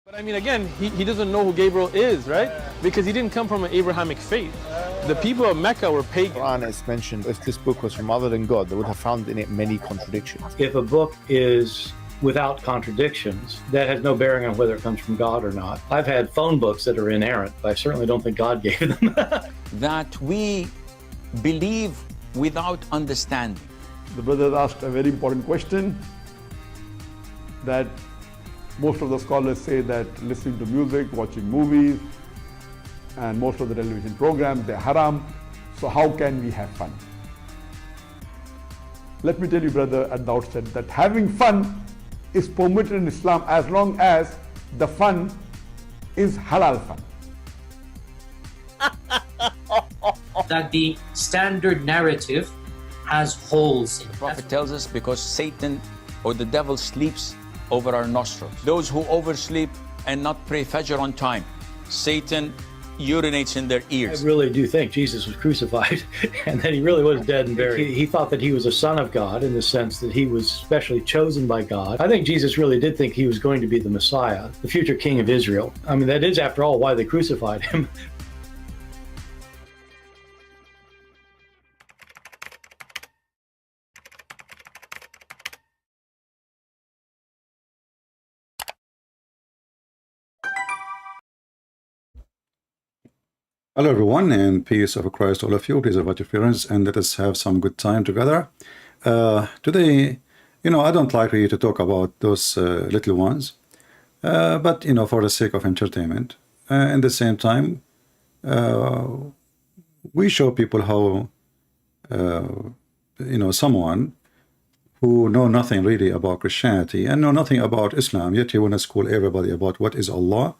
But I mean, again, he doesn't know who Gabriel is, right? Because he didn't come from an Abrahamic faith. The people of Mecca were pagan. The Quran is mentioned, if this book was from other than God, they would have found in it many contradictions. If a book is without contradictions, that has no bearing on whether it comes from God or not. I've had phone books that are inerrant, but I certainly don't think God gave them. That we believe without understanding. The brother asked a very important question, that most of the scholars say that listening to music, watching movies, and most of the television programs, they're haram. So how can we have fun? Let me tell you, brother, at the outset, that having fun is permitted in Islam as long as the fun is halal fun. That the standard narrative has holes in it. The Prophet tells us because Satan or the devil sleeps over our nostrils. Those who oversleep and not pray Fajr on time, Satan urinates in their ears. I really do think Jesus was crucified and that he really was dead and buried. He thought that he was a son of God in the sense that he was specially chosen by God. I think Jesus really did think he was going to be the Messiah, the future king of Israel. I mean, that is, after all, why they crucified him. Hello everyone, and peace of Christ all of you. Please invite your friends and let us have some good time together. Today, I don't like really to talk about those little ones, but for the sake of entertainment. At the same time, we show people how someone who know nothing really about Christianity and know nothing about Islam, yet he want to school everybody about what is Allah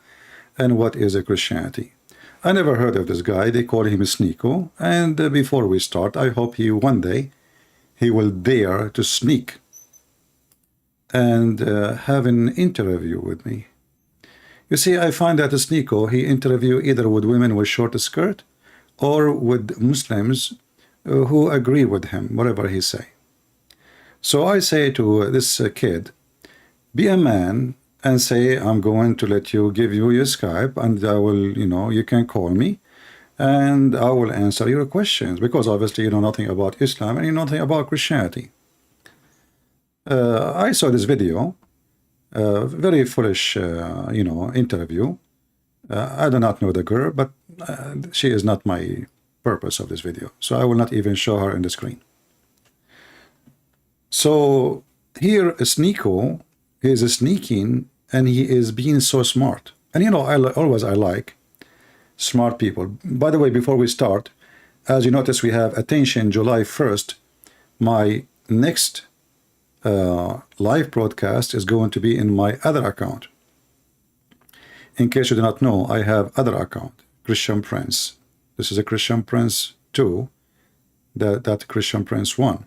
and what is a Christianity. I never heard of this guy. They call him Sneako. And before we start, I hope one day he will dare to sneak and have an interview with me. You see, I find that Sneako, he interview either with women with short skirt or with Muslims who agree with him, whatever he say. So I say to this kid, be a man and say, I'm going to give you your Skype, and I will, you can call me and I will answer your questions, because obviously you know nothing about Islam and you know nothing about Christianity. I saw this video, very foolish, interview. I do not know the girl, but she is not my purpose of this video, so I will not even show her in the screen. So here, Sneako is sneaking, and he is being so smart. And I like smart people. By the way, before we start, as you notice, we have attention July 1st. My next live broadcast is going to be in my other account. In case you do not know, I have other account, Christian Prince. This is a Christian Prince 2, that Christian Prince 1.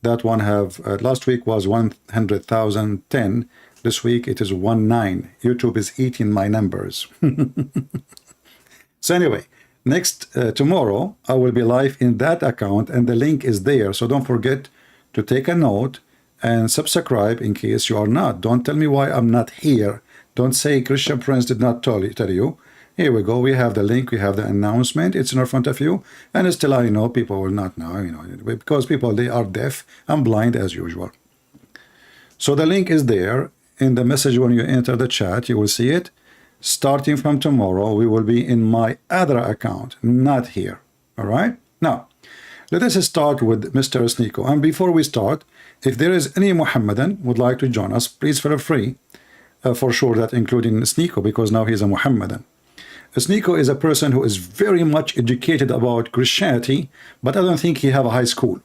That one have, last week was 100,010. This week it is 19. YouTube is eating my numbers. So anyway, next, tomorrow, I will be live in that account and the link is there. So don't forget to take a note and subscribe in case you are not. Don't tell me why I'm not here. Don't say Christian Prince did not tell you. Here we go. We have the link. We have the announcement. It's in front of you. And still, I know people will not know, because people, they are deaf and blind as usual. So the link is there in the message. When you enter the chat, you will see it. Starting from tomorrow, we will be in my other account, not here. All right. Now, let us start with Mr. Sneako. And before we start, if there is any Muhammadan would like to join us, please feel free. For sure, that including Sneako, because now he's a Muhammadan. Sneako is a person who is very much educated about Christianity, but I don't think he have a high school.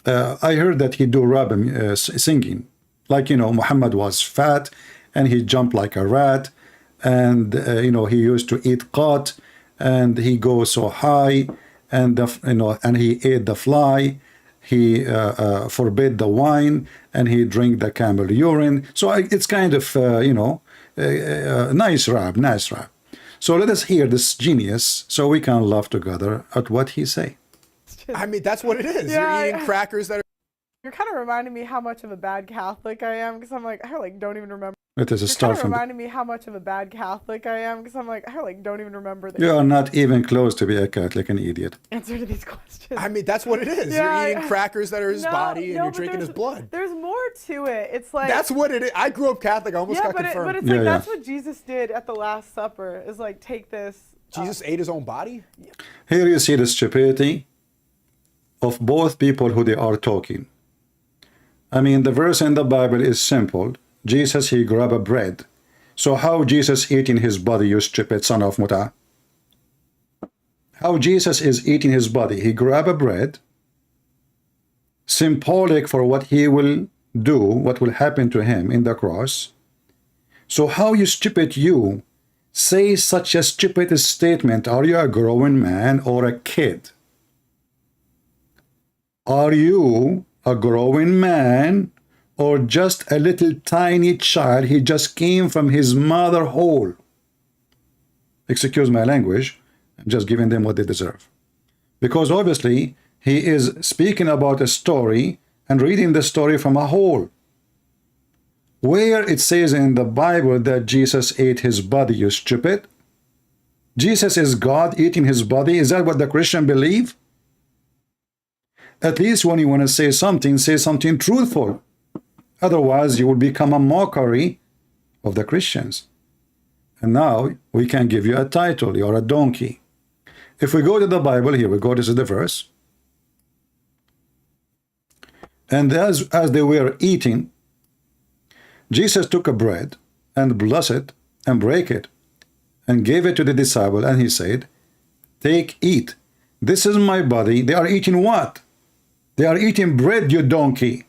I heard that he do rap singing, like Muhammad was fat and he jumped like a rat, and he used to eat qat, and he goes so high, and and he ate the fly. He forbid the wine, and he drink the camel urine. So it's kind of nice rap. So let us hear this genius so we can laugh together at what he say. I mean, that's what it is. Yeah, You're eating crackers that are... You're kind of reminding me how much of a bad Catholic I am, because I'm like, I don't even remember. Let us You're start kind of from. reminding me how much of a bad Catholic I am, because I like don't even remember the You are not even close to be a Catholic, an idiot. answer to these questions. I mean, that's what it is. Yeah, You're eating crackers that are his No, body and no, you're but drinking his there's- blood. There's more to it. It's like That's what it is. I grew up Catholic. I almost yeah, got but confirmed. it's Yeah, like yeah. that's what Jesus did at the Last Supper. Is like take this. Jesus ate his own body? Here you see the stupidity of both people who they are talking. I mean, the verse in the Bible is simple. Jesus, he grabbed a bread. So how Jesus eating his body, you stupid son of Muta? How Jesus is eating his body? He grab a bread, symbolic for what he will do, what will happen to him in the cross. So how you stupid you say such a stupid statement? Are you a grown man or a kid? Are you a grown man or just a little tiny child? He just came from his mother hole. Excuse my language. I'm just giving them what they deserve. Because obviously he is speaking about a story and reading the story from a hole. Where it says in the Bible that Jesus ate his body, you stupid? Jesus is God eating his body? Is that what the Christian believe? At least when you want to say something truthful. Otherwise, you will become a mockery of the Christians. And now we can give you a title. You're a donkey. If we go to the Bible, here we go, this is the verse. And as they were eating, Jesus took a bread and blessed it and brake it and gave it to the disciple. And he said, take, eat. This is my body. They are eating what? They are eating bread, you donkey.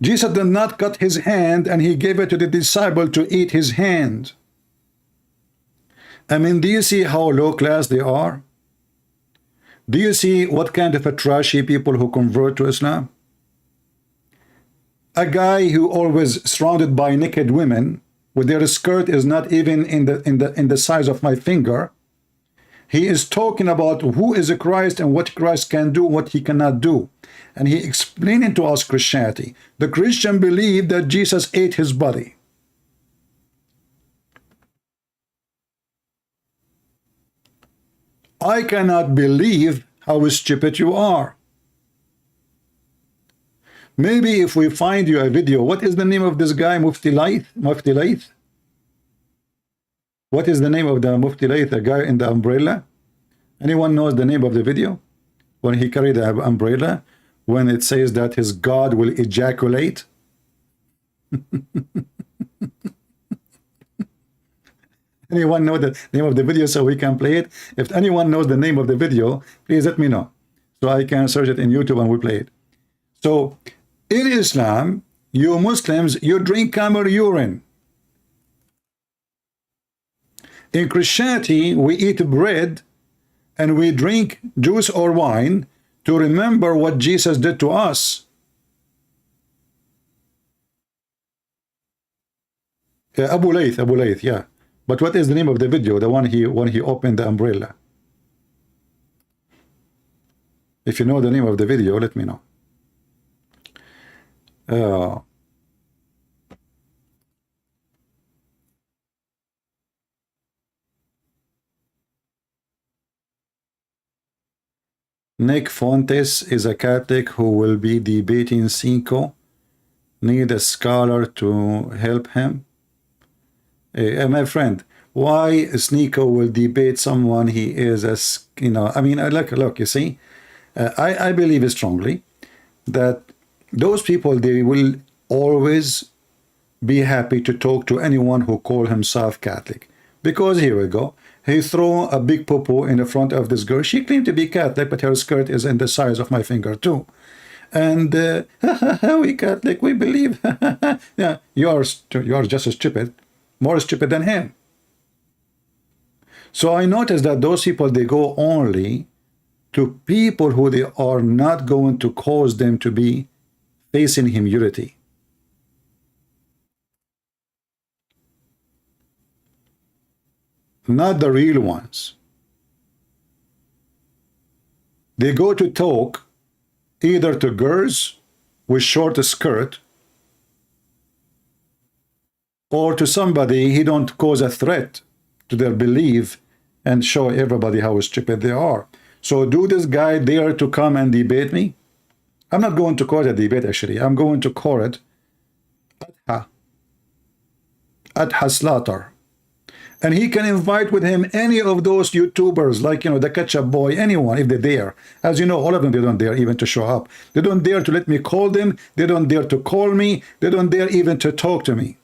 Jesus did not cut his hand and he gave it to the disciple to eat his hand. I mean, do you see how low class they are? Do you see what kind of a trashy people who convert to Islam? A guy who always surrounded by naked women, with their skirt is not even in the size of my finger. He is talking about who is a Christ and what Christ can do, what he cannot do. And he explaining to us Christianity. The Christian believe that Jesus ate his body. I cannot believe how stupid you are. Maybe if we find you a video, what is the name of this guy, Mufti Laith? Mufti Laith? What is the name of the Mufti Laith, the guy in the umbrella? Anyone knows the name of the video? When he carried the umbrella, when it says that his God will ejaculate? Anyone know the name of the video so we can play it? If anyone knows the name of the video, please let me know, so I can search it in YouTube and we play it. So, in Islam, you Muslims, you drink camel urine. In Christianity, we eat bread and we drink juice or wine to remember what Jesus did to us. Yeah, Abu Layth, yeah. But what is the name of the video? The one when he opened the umbrella. If you know the name of the video, let me know. Nick Fontes is a Catholic who will be debating Sneako. Need a scholar to help him. My friend, why Sneako will debate someone he is as, you know, I mean, look, you see, I believe strongly that those people, they will always be happy to talk to anyone who call himself Catholic. Because here we go, he threw a big poo-poo in the front of this girl. She claimed to be Catholic, but her skirt is in the size of my finger too. And we Catholic, we believe. Yeah, you are just as stupid, more stupid than him. So I noticed that those people, they go only to people who they are not going to cause them to be facing humility. Not the real ones. They go to talk either to girls with short skirt or to somebody, he don't cause a threat to their belief and show everybody how stupid they are. So do this guy dare to come and debate me? I'm not going to call it a debate, actually. I'm going to call it Adha Slaughter. And he can invite with him any of those YouTubers, like, you know, the Ketchup Boy, anyone, if they dare. As you know, all of them, they don't dare even to show up. They don't dare to let me call them. They don't dare to call me. They don't dare even to talk to me.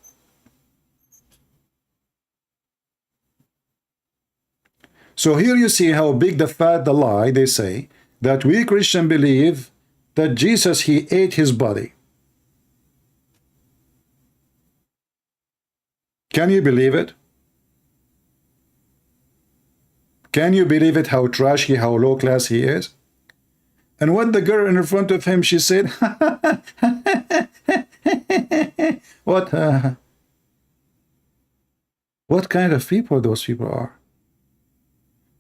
So here you see how big the fat, the lie, they say, that we Christians believe that Jesus, he ate his body. Can you believe it? Can you believe it, how trashy, how low class he is? And what the girl in front of him, she said, what kind of people those people are?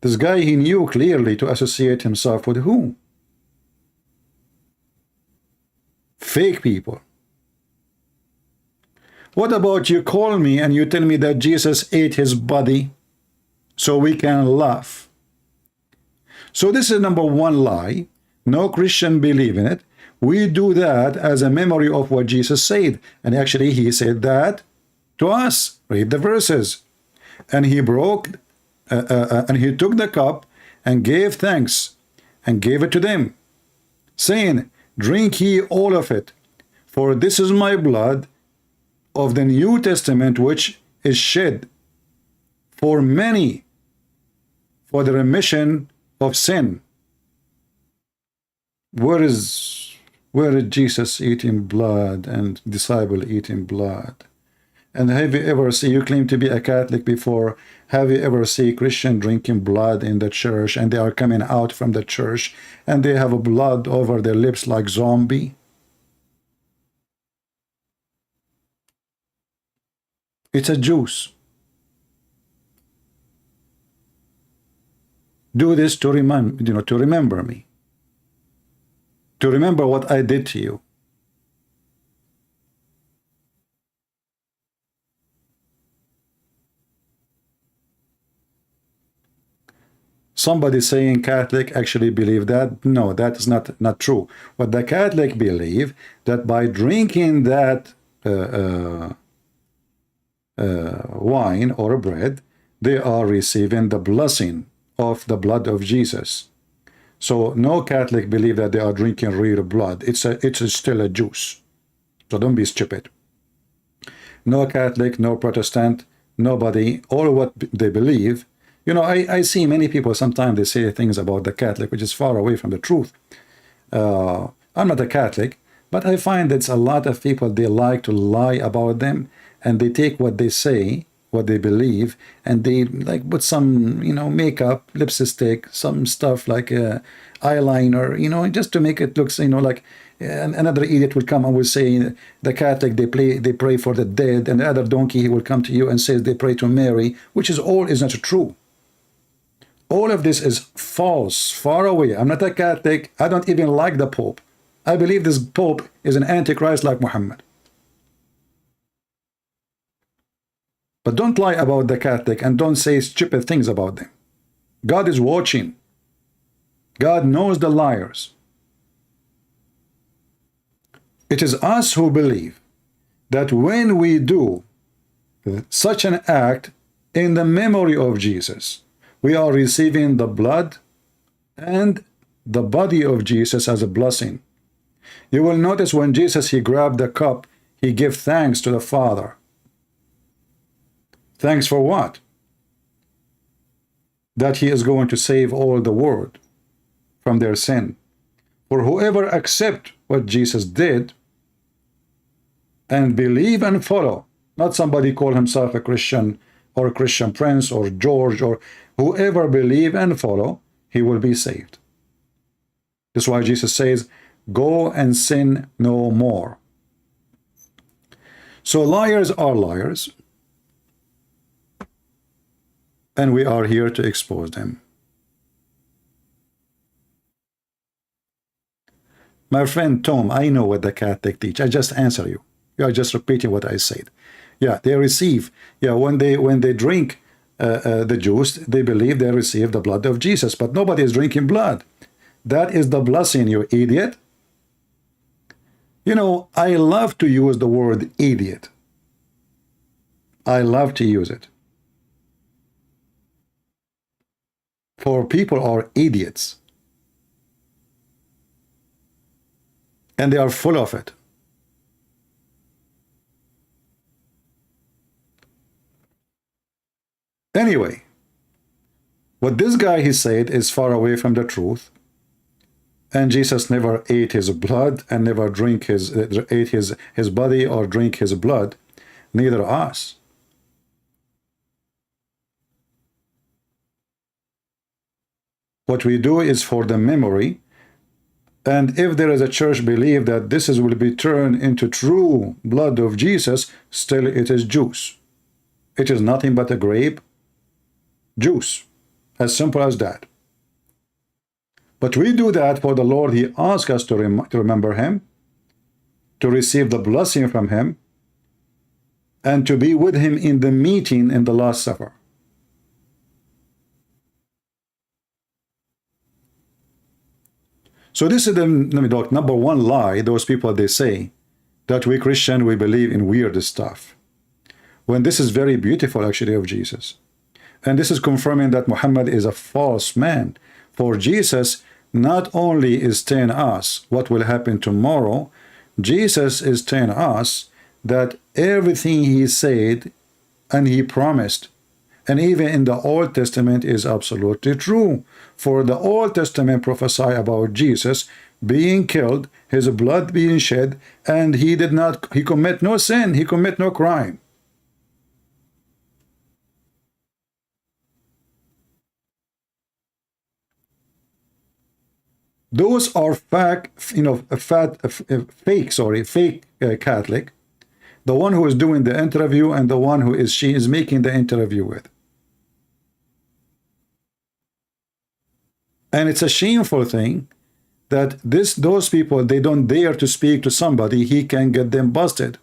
This guy, he knew clearly to associate himself with whom? Fake people. What about you call me and you tell me that Jesus ate his body so we can laugh? So this is number one lie. No Christian believe in it. We do that as a memory of what Jesus said. And actually he said that to us. Read the verses. And he broke, and he took the cup and gave thanks and gave it to them, saying, drink ye all of it, for this is my blood of the New Testament, which is shed for many for the remission of sin. Where is Jesus eating blood and disciple eating blood? And have you ever seen, you claim to be a Catholic before, have you ever seen Christian drinking blood in the church, and they are coming out from the church and they have blood over their lips like zombie? It's a juice. Do this to remember me, to remember what I did to you. Somebody saying Catholic actually believe that. No, that is not true. What the Catholic believe, that by drinking that wine or bread, they are receiving the blessing of the blood of Jesus. So no Catholic believe that they are drinking real blood. It's still a juice. So don't be stupid. No Catholic, no Protestant, nobody, all what they believe. You know, I see many people, sometimes they say things about the Catholic, which is far away from the truth. I'm not a Catholic, but I find that a lot of people, they like to lie about them, and they take what they say, what they believe, and they like put some, you know, makeup, lipstick, some stuff like eyeliner, you know, just to make it look, you know, like another idiot will come and will say the Catholic, they pray for the dead, and the other donkey, he will come to you and says they pray to Mary, which is all is not true. All of this is false, far away. I'm not a Catholic. I don't even like the Pope. I believe this Pope is an antichrist like Muhammad. But don't lie about the Catholic and don't say stupid things about them. God is watching. God knows the liars. It is us who believe that when we do such an act in the memory of Jesus, we are receiving the blood and the body of Jesus as a blessing. You will notice when Jesus, he grabbed the cup, he gave thanks to the Father. Thanks for what? That he is going to save all the world from their sin. For whoever accept what Jesus did and believe and follow, not somebody call himself a Christian or a Christian Prince or George, or whoever believe and follow, he will be saved. That's why Jesus says, go and sin no more. So liars are liars, and we are here to expose them. My friend Tom, I know what the Catholic teach. I just answer you. You are just repeating what I said. Yeah, they receive. Yeah, when they drink the juice, they believe they receive the blood of Jesus, but nobody is drinking blood. That is the blessing, you idiot. You know, I love to use the word idiot. I love to use it. For people are idiots. And they are full of it. Anyway, what this guy he said is far away from the truth. And Jesus never ate his blood and never ate his body or drink his blood, neither us. What we do is for the memory, and if there is a church believe that this will be turned into true blood of Jesus, still it is juice. It is nothing but a grape juice, as simple as that. But we do that for the Lord. He asks us to remember him, to receive the blessing from him, and to be with him in the meeting in the Last Supper. So this is the number one lie those people, they say that we Christian, we believe in weird stuff, when this is very beautiful actually of Jesus. And this is confirming that Muhammad is a false man. For Jesus not only is telling us what will happen tomorrow, Jesus is telling us that everything he said and he promised, and even in the Old Testament, is absolutely true. For the Old Testament prophesy about Jesus being killed, his blood being shed, and he commit no sin, he commit no crime. Those are fake Catholic, the one who is doing the interview and the one who she is making the interview with. And it's a shameful thing that those people, they don't dare to speak to somebody, he can get them busted.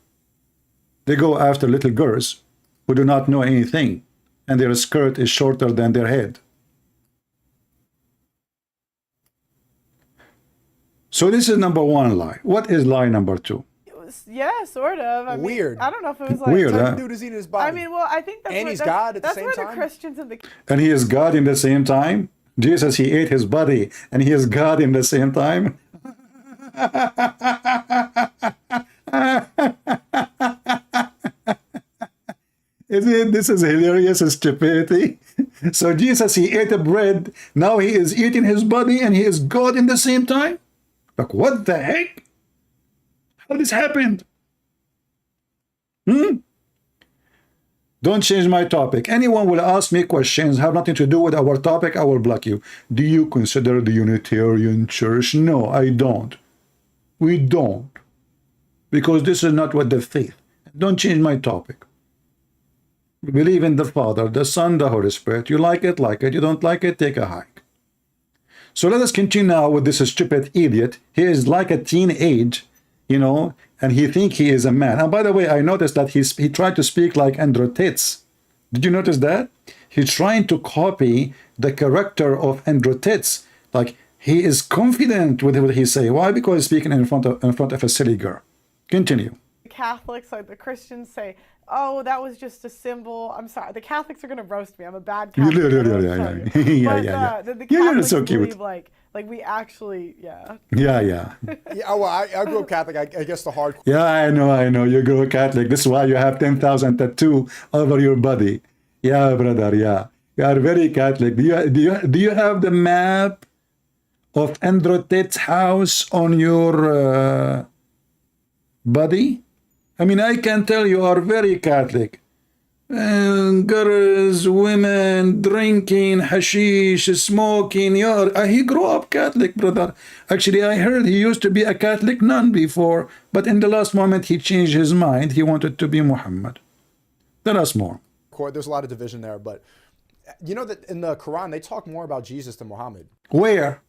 They go after little girls who do not know anything, and their skirt is shorter than their head. So this is number one lie. What is lie number two? Yeah, sort of. I mean, Weird. I don't know if it was like Weird, huh? Dude is eating his body. I mean, well, I think that's And what, he's that's, God at the that's same where time? the Christians and the And he is God in the same time? Jesus, he ate his body, and he is God in the same time? This is hilarious stupidity. So Jesus, he ate a bread, now he is eating his body, and he is God in the same time? Like, what the heck? How this happened? Don't change my topic. Anyone will ask me questions, have nothing to do with our topic, I will block you. Do you consider the Unitarian Church? No, I don't. We don't. Because this is not what the faith. Don't change my topic. We believe in the Father, the Son, the Holy Spirit. You like it, like it. You don't like it, take a hike. So let us continue now with this stupid idiot. He is like a teenage, you know, and he think he is a man. And by the way, I noticed that he tried to speak like Andrew Tate. Did you notice that? He's trying to copy the character of Andrew Tate. Like, he is confident with what he say. Why? Because he's speaking in front of a silly girl. Continue. Catholics, like the Christians, say, "Oh, that was just a symbol." I'm sorry, the Catholics are gonna roast me. I'm a bad Catholic. Yeah. The You're Catholics so cute. believe like we actually, yeah. Yeah. Yeah, well, I grew up Catholic. I guess the hardcore. Yeah, I know. You grow Catholic. This is why you have 10,000 tattoo over your body. Yeah, brother. Yeah, you are very Catholic. Do you have the map of Andrew Tate's house on your body? I mean, I can tell you are very Catholic. Girls, women, drinking, hashish, smoking. He grew up Catholic, brother. Actually, I heard he used to be a Catholic nun before, but in the last moment he changed his mind. He wanted to be Muhammad. Tell us more. There's a lot of division there, but you know that in the Quran they talk more about Jesus than Muhammad. Where?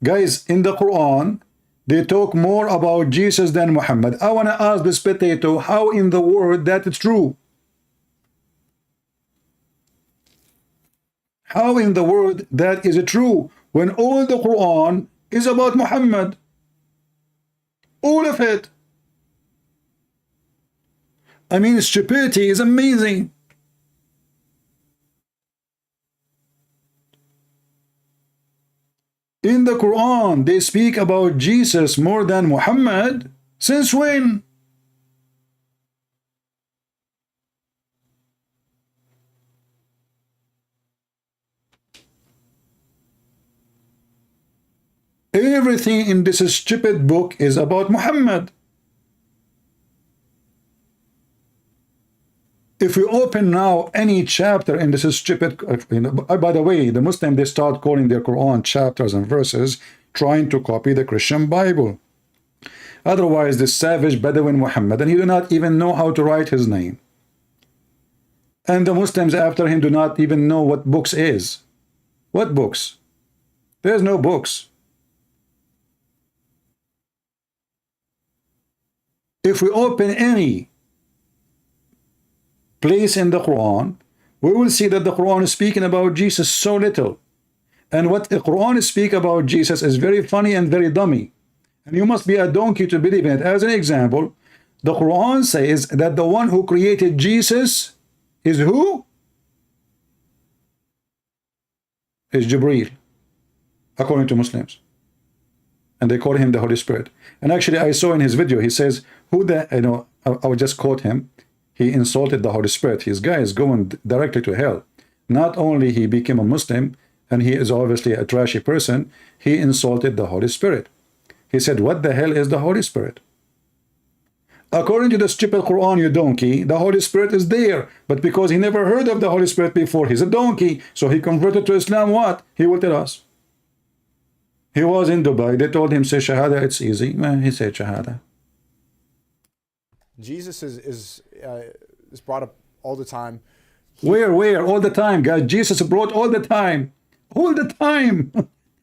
Guys, in the Quran, they talk more about Jesus than Muhammad. I want to ask this potato, how in the world that is true? How in the world that is true when all the Quran is about Muhammad? All of it. I mean, stupidity is amazing. In the Quran, they speak about Jesus more than Muhammad. Since when? Everything in this stupid book is about Muhammad. If we open now any chapter in this stupid, by the way, the Muslims, they start calling their Quran chapters and verses, trying to copy the Christian Bible. Otherwise, this savage Bedouin Muhammad, and he do not even know how to write his name. And the Muslims after him do not even know what books is. What books? There's no books. If we open any place in the Quran, we will see that the Quran is speaking about Jesus so little. And what the Quran speak about Jesus is very funny and very dummy. And you must be a donkey to believe in it. As an example, the Quran says that the one who created Jesus is who? Is Jibreel, according to Muslims. And they call him the Holy Spirit. And actually, I saw in his video, he says, who the, I would just quote him, he insulted the Holy Spirit. His guy is going directly to hell. Not only he became a Muslim, and he is obviously a trashy person, he insulted the Holy Spirit. He said, what the hell is the Holy Spirit? According to the stupid Quran, you donkey, the Holy Spirit is there. But because he never heard of the Holy Spirit before, he's a donkey. So he converted to Islam, what? He will tell us. He was in Dubai. They told him, say Shahada, it's easy. He said Shahada. Jesus is brought up all the time. Where? All the time, guys. Jesus brought all the time. All the time.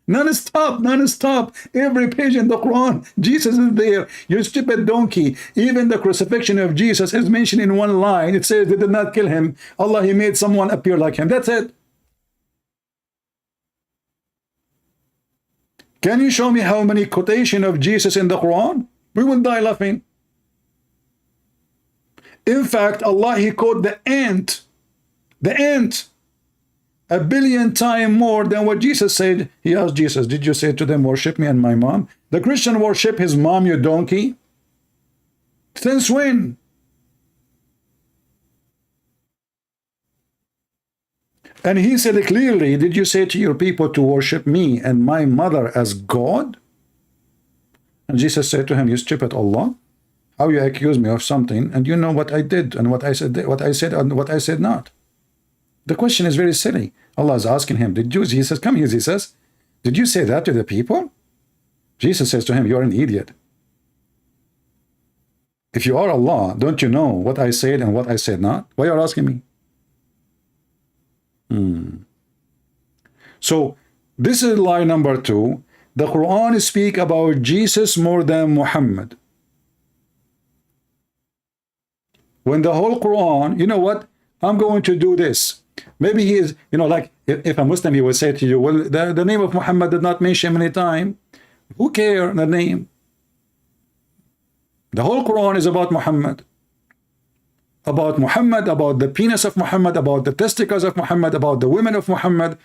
Non-stop. Every page in the Quran, Jesus is there. You stupid donkey. Even the crucifixion of Jesus is mentioned in one line. It says they did not kill him. Allah, he made someone appear like him. That's it. Can you show me how many quotations of Jesus in the Quran? We will die laughing. In fact, Allah, he quoted the ant, 1 billion times more than what Jesus said. He asked Jesus, did you say to them, worship me and my mom? The Christian worship his mom, you donkey. Since when? And he said clearly, did you say to your people to worship me and my mother as God? And Jesus said to him, you stupid Allah, how you accuse me of something and you know what I did and what I said and what I said not. The question is very silly. Allah is asking him, did you, Jesus, come here, Jesus, did you say that to the people? Jesus says to him, you're an idiot. If you are Allah, don't you know what I said and what I said not? Why are you asking me? So this is lie number 2. The Quran speak about Jesus more than Muhammad. When the whole Quran, you know what? I'm going to do this. Maybe he is, like if a Muslim, he will say to you, well, the name of Muhammad did not mention many times. Who cares the name? The whole Quran is about Muhammad. About Muhammad, about the penis of Muhammad, about the testicles of Muhammad, about the women of Muhammad.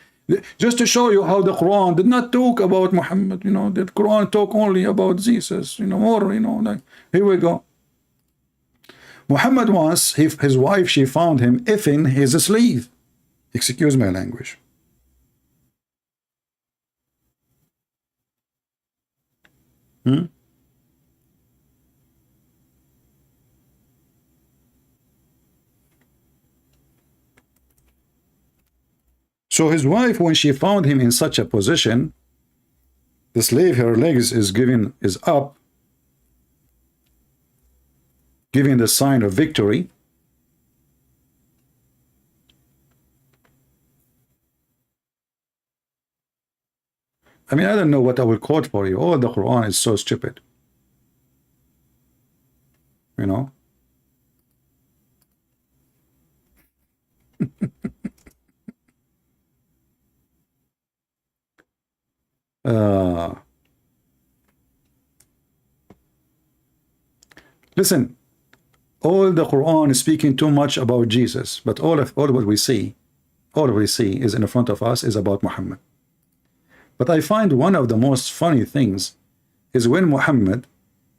Just to show you how the Quran did not talk about Muhammad. The Quran talk only about Jesus. More, like, here we go. Muhammad once, his wife, she found him effing his slave. Excuse my language. So his wife, when she found him in such a position, the slave, her legs is up, giving the sign of victory. I mean, I don't know what I will quote for you. All the Quran is so stupid. You know? Listen, all the Quran is speaking too much about Jesus, but all what we see is in front of us is about Muhammad. But I find one of the most funny things is when Muhammad,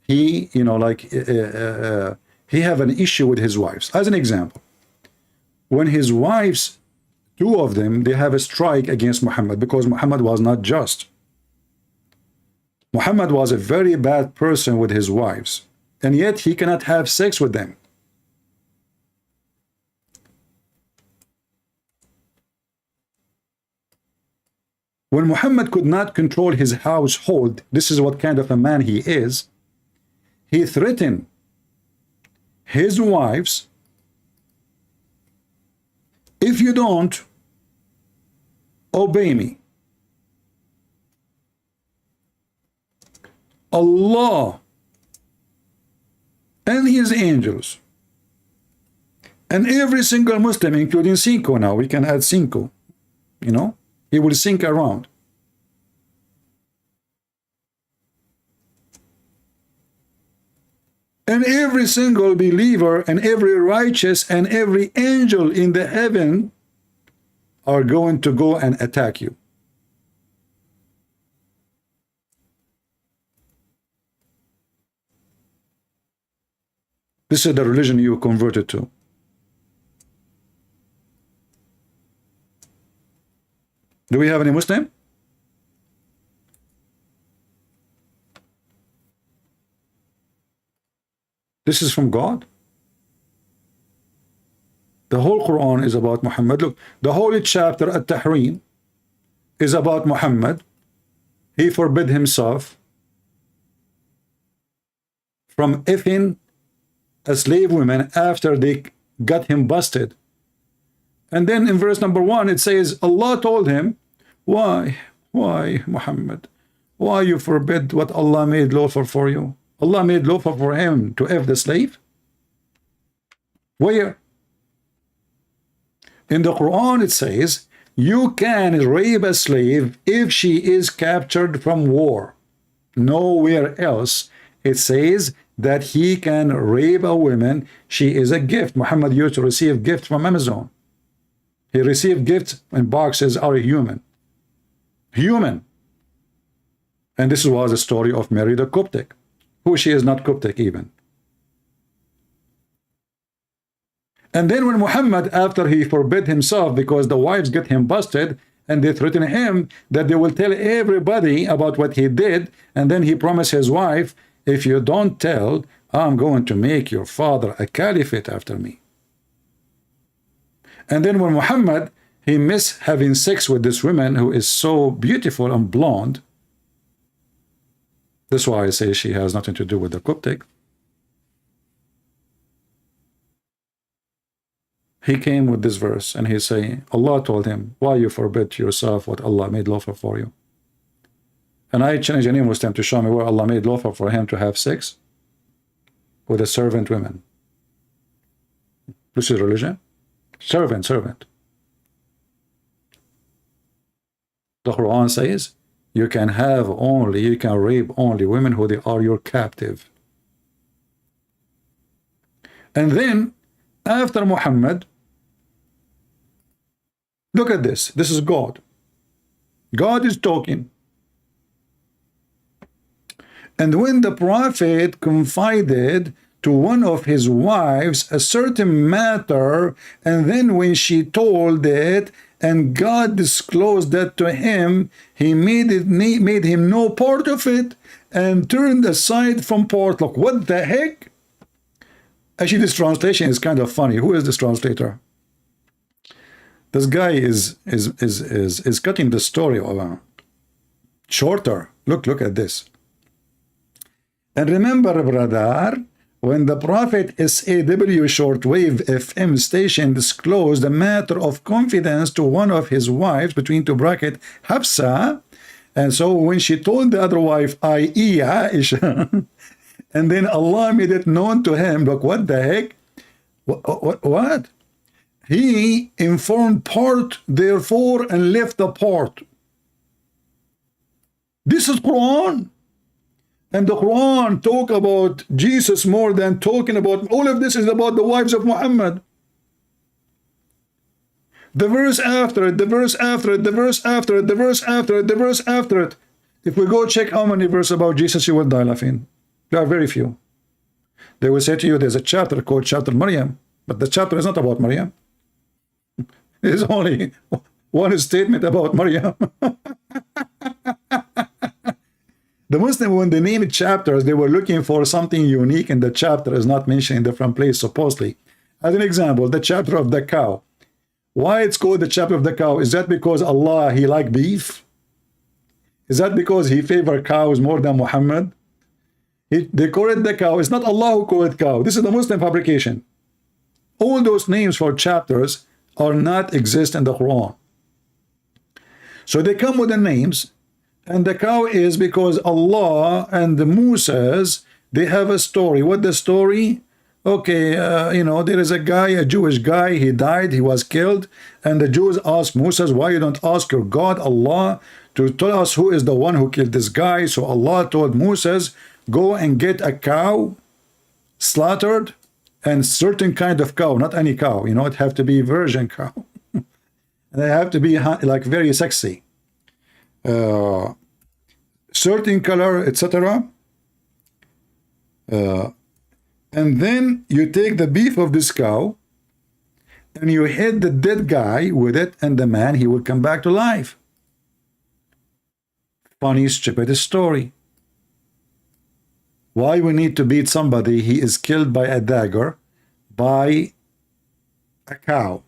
he, you know, like he have an issue with his wives. As an example, when his wives, two of them, they have a strike against Muhammad because Muhammad was not just. Muhammad was a very bad person with his wives, and yet he cannot have sex with them. When Muhammad could not control his household, this is what kind of a man he is, he threatened his wives, if you don't obey me, Allah and his angels and every single Muslim, including Sneako, now we can add Sneako, you know, he will sink around. And every single believer and every righteous and every angel in the heaven are going to go and attack you. This is the religion you converted to. Do we have any Muslim? This is from God. The whole Quran is about Muhammad. Look, the holy chapter At-Tahrim is about Muhammad. He forbid himself from effing a slave woman after they got him busted. And then in verse number 1 it says Allah told him, why Muhammad, why you forbid what Allah made lawful for you? Allah made lawful for him to F the slave? Where? In the Quran it says you can rape a slave if she is captured from war. Nowhere else it says that he can rape a woman. She is a gift. Muhammad used to receive gifts from Amazon. He received gifts and boxes are human. And this was the story of Mary the Coptic, who she is not Coptic even. And then when Muhammad, after he forbid himself because the wives get him busted and they threaten him that they will tell everybody about what he did, and then he promised his wife, if you don't tell, I'm going to make your father a caliphate after me. And then when Muhammad, he missed having sex with this woman who is so beautiful and blonde. That's why I say she has nothing to do with the Coptic. He came with this verse and he's saying, Allah told him, why you forbid yourself what Allah made lawful for you? And I challenge any Muslim to show me where Allah made lawful for him to have sex with a servant woman. This is religion. Servant. The Quran says you can rape only women who they are your captive. And then after Muhammad, look at this. This is God. God is talking. And when the prophet confided to one of his wives a certain matter, and then when she told it and God disclosed that to him, he made him no part of it and turned aside from part. Look, what the heck? Actually, this translation is kind of funny. Who is this translator? This guy is cutting the story shorter. Look at this. And remember, brother, when the Prophet SAW shortwave FM station disclosed a matter of confidence to one of his wives, between two brackets, Hafsa, And so when she told the other wife, i.e. Aisha, and then Allah made it known to him, look, what the heck? What? He informed part, therefore, and left the part. This is Quran. And the Quran talk about Jesus more than talking about, all of this is about the wives of Muhammad. The verse after it, the verse after it, the verse after it, the verse after it, the verse after it. If we go check how many verses about Jesus, you will die laughing. There are very few. They will say to you, there's a chapter called chapter Maryam, but the chapter is not about Maryam. There's only one statement about Maryam. The Muslim, when they named chapters, they were looking for something unique, and the chapter is not mentioned in different place, supposedly. As an example, the chapter of the cow. Why it's called the chapter of the cow? Is that because Allah, he liked beef? Is that because he favored cows more than Muhammad? They call it the cow. It's not Allah who called it cow. This is the Muslim fabrication. All those names for chapters are not exist in the Quran. So they come with the names, and the cow is because Allah and the Musas, they have a story. What the story? Okay, you know, there is a guy, a Jewish guy, he died, he was killed, and the Jews asked Moses, why you don't ask your God, Allah, to tell us who is the one who killed this guy? So Allah told Moses, go and get a cow, slaughtered, and certain kind of cow, not any cow, you know, it have to be virgin cow. And they have to be like very sexy. Certain color, etc. And then you take the beef of this cow and you hit the dead guy with it, and the man, he will come back to life. Funny, stupid story. Why we need to beat somebody? He is killed by a dagger by a cow.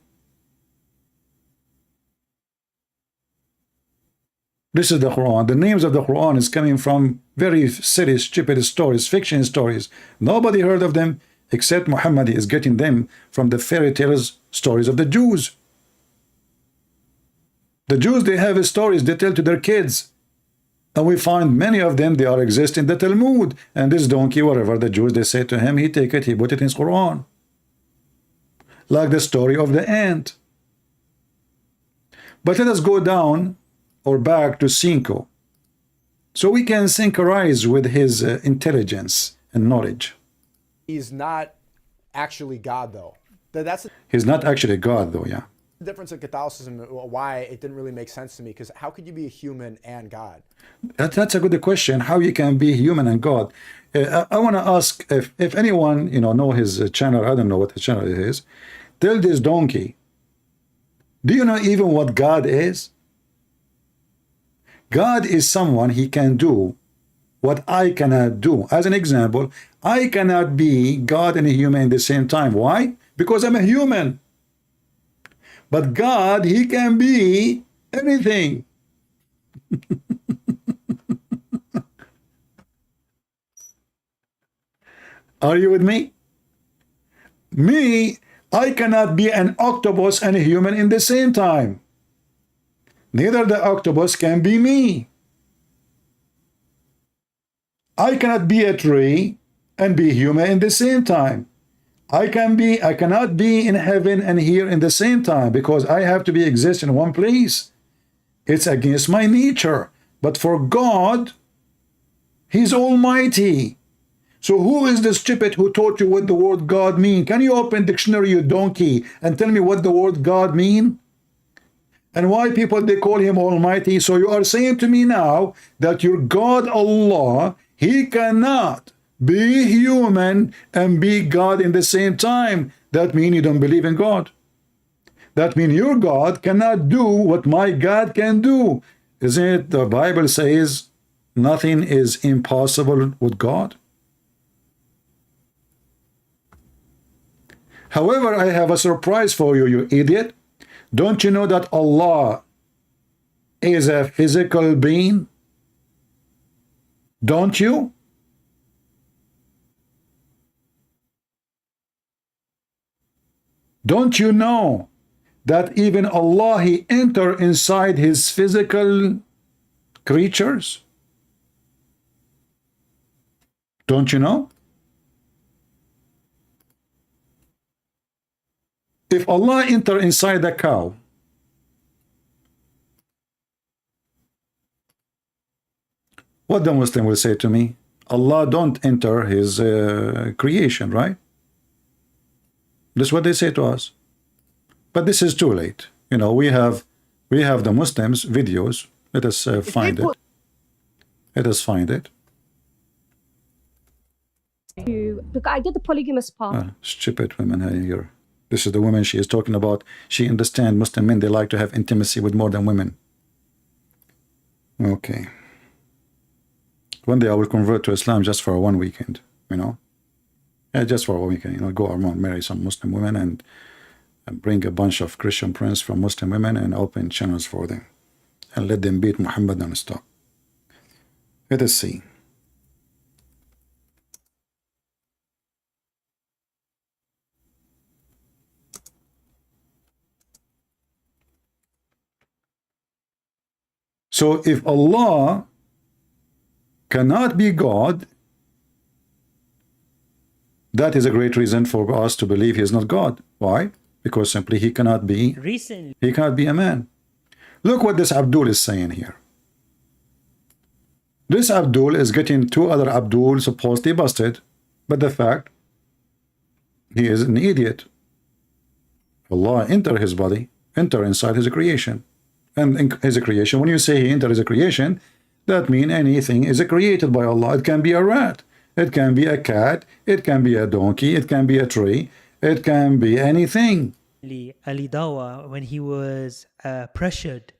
This is the Quran. The names of the Quran is coming from very silly, stupid stories, fiction stories. Nobody heard of them except Muhammad is getting them from the fairy tales stories of the Jews. The Jews, they have stories they tell to their kids. And we find many of them, they are exist in the Talmud. And this donkey, whatever the Jews, they say to him, he take it, he put it in his Quran. Like the story of the ant. But let us go down or back to Sneako, so we can synchronize with his intelligence and knowledge. He's not actually God, though. That's He's not actually God, though, yeah. the difference in Catholicism, why it didn't really make sense to me, because how could you be a human and God? That's a good question, how you can be human and God. I want to ask if anyone, you know his channel. I don't know what the channel it is. Tell this donkey, do you know even what God is? God is someone, he can do what I cannot do. As an example, I cannot be God and a human at the same time. Why? Because I'm a human. But God, he can be anything. Are you with me? Me, I cannot be an octopus and a human in the same time. Neither the octopus can be me. I cannot be a tree and be human in the same time. I cannot be in heaven and here in the same time, because I have to be exist in one place. It's against my nature. But for God, he's almighty. So who is the stupid who taught you what the word God mean? Can you open dictionary, you donkey, and tell me what the word God mean? And why people, they call him almighty? So you are saying to me now that your God Allah, he cannot be human and be God in the same time. That means you don't believe in God. That means your God cannot do what my God can do. Isn't it? The Bible says nothing is impossible with God. However, I have a surprise for you, you idiot. Don't you know that Allah is a physical being? Don't you? Don't you know that even Allah, he enter inside his physical creatures? Don't you know? If Allah enter inside the cow, what the Muslim will say to me? Allah don't enter his creation, right? That's what they say to us. But this is too late. You know, we have the Muslims videos. Let us find it. Let us find it. Look, I get the polygamous part. Stupid women here. This is the woman she is talking about. She understands Muslim men, they like to have intimacy with more than women. Okay. One day I will convert to Islam just for one weekend, you know. Yeah, just for a weekend, you know, go around, marry some Muslim women and bring a bunch of Christian princes from Muslim women and open channels for them. And let them beat Muhammad non-stop. Let us see. So if Allah cannot be God, that is a great reason for us to believe he is not God. Why? Because simply he cannot be a man. Look what this Abdul is saying here. This Abdul is getting two other Abdul supposedly busted, but the fact he is an idiot. Allah enter his body, enter inside his creation. And in his creation, when you say he entered his creation, that means anything is created by Allah. It can be a rat, it can be a cat, it can be a donkey, it can be a tree, it can be anything. Ali Dawa, when he was pressured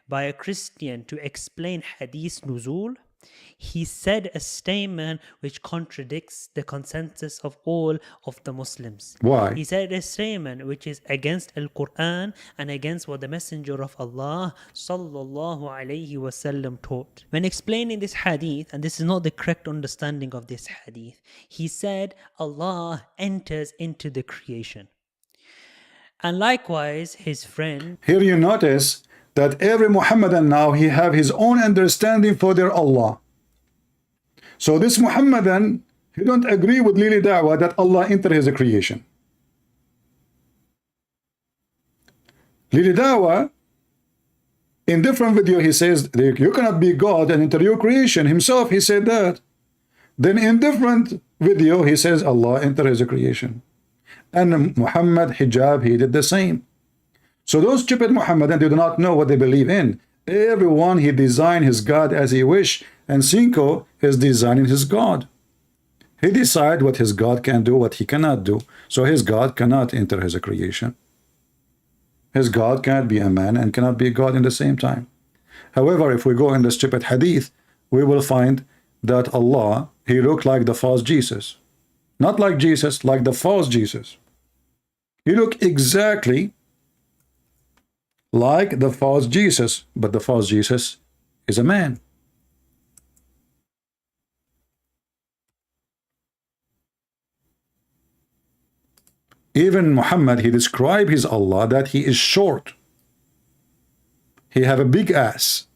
by a Christian to explain Hadith Nuzul, he said a statement which contradicts the consensus of all of the Muslims. Why? He said a statement which is against Al-Quran and against what the Messenger of Allah sallallahu alayhi wasallam taught. When explaining this hadith, and this is not the correct understanding of this hadith, he said Allah enters into the creation. And likewise, his friend... Here you notice that every Muhammadan now, he have his own understanding for their Allah. So this Muhammadan, he don't agree with Lili Da'wah that Allah enter his creation. Lili Da'wah, in different video, he says, you cannot be God and enter your creation. Himself, he said that. Then in different video, he says, Allah enter his creation. And Muhammad hijab, he did the same. So those stupid Muhammadan, they do not know what they believe in. Everyone, he designed his God as he wish, and Sneako is designing his God. He decide what his God can do, what he cannot do. So his God cannot enter his creation. His God cannot be a man and cannot be God in the same time. However, if we go in the stupid hadith, we will find that Allah, he looked like the false Jesus. Not like Jesus, like the false Jesus. He looked exactly like the false Jesus, but the false Jesus is a man. Even Muhammad, he described his Allah that he is short. He have a big ass.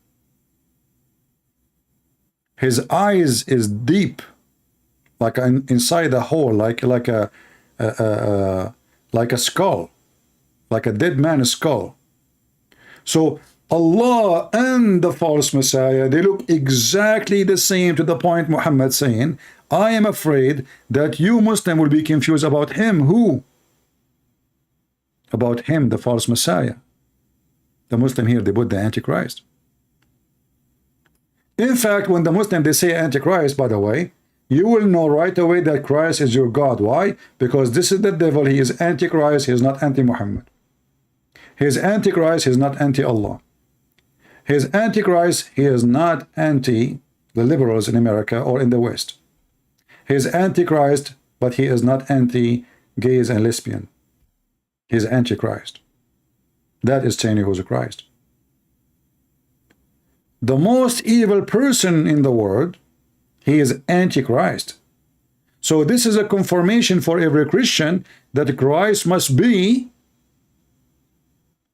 His eyes is deep, like inside a hole, like a skull, like a dead man's skull. So Allah and the false Messiah, they look exactly the same, to the point Muhammad saying, I am afraid that you Muslim will be confused about him. Who? About him, the false Messiah. The Muslim here, they put the Antichrist. In fact, when the Muslim, they say Antichrist, by the way, you will know right away that Christ is your God. Why? Because this is the devil. He is Antichrist. He is not anti-Muhammad. He is Antichrist. He is not anti-Allah. He is Antichrist. He is not anti the liberals in America or in the West. He is Antichrist, but he is not anti-gays and lesbian. He is Antichrist. That is saying he was a Christ. The most evil person in the world, he is Antichrist. So this is a confirmation for every Christian that Christ must be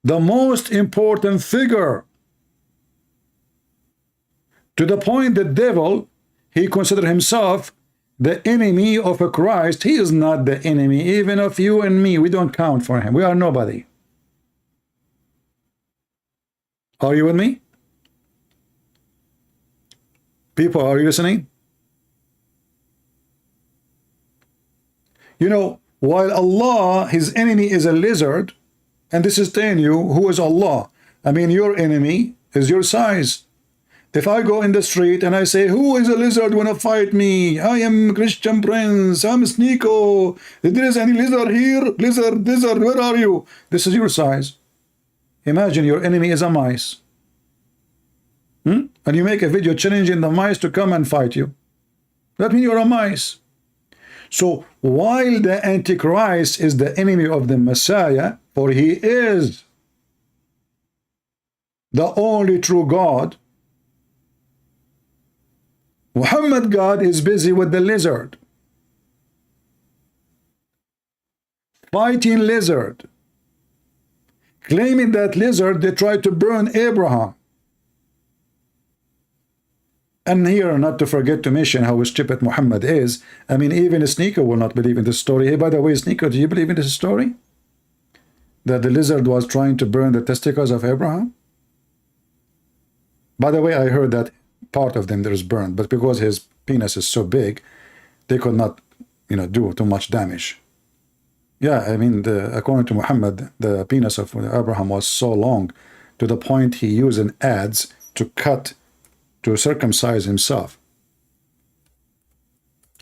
the most important figure To the point the devil, he considered himself the enemy of a Christ. He is not the enemy, even of you and me. We don't count for him. We are nobody. Are you with me? People, are you listening? You know, while Allah, his enemy is a lizard, and this is telling you who is Allah. I mean, your enemy is your size. If I go in the street and I say, who is a lizard wanna fight me? I am Christian Prince, I'm Sneako. If there is any lizard here, lizard, where are you? This is your size. Imagine your enemy is a mice. And you make a video challenging the mice to come and fight you. That means you're a mice. So while the Antichrist is the enemy of the Messiah, for he is the only true God, Muhammad God is busy with the lizard, fighting lizard, claiming that lizard they tried to burn Abraham. And here, not to forget to mention how stupid Muhammad is. I mean, even Sneako will not believe in this story. Hey, by the way, Sneako, do you believe in this story? That the lizard was trying to burn the testicles of Abraham? By the way, I heard that part of them there is burned, but because his penis is so big, they could not, you know, do too much damage. Yeah, I mean, according to Muhammad, the penis of Abraham was so long to the point he used an adze to cut, to circumcise himself.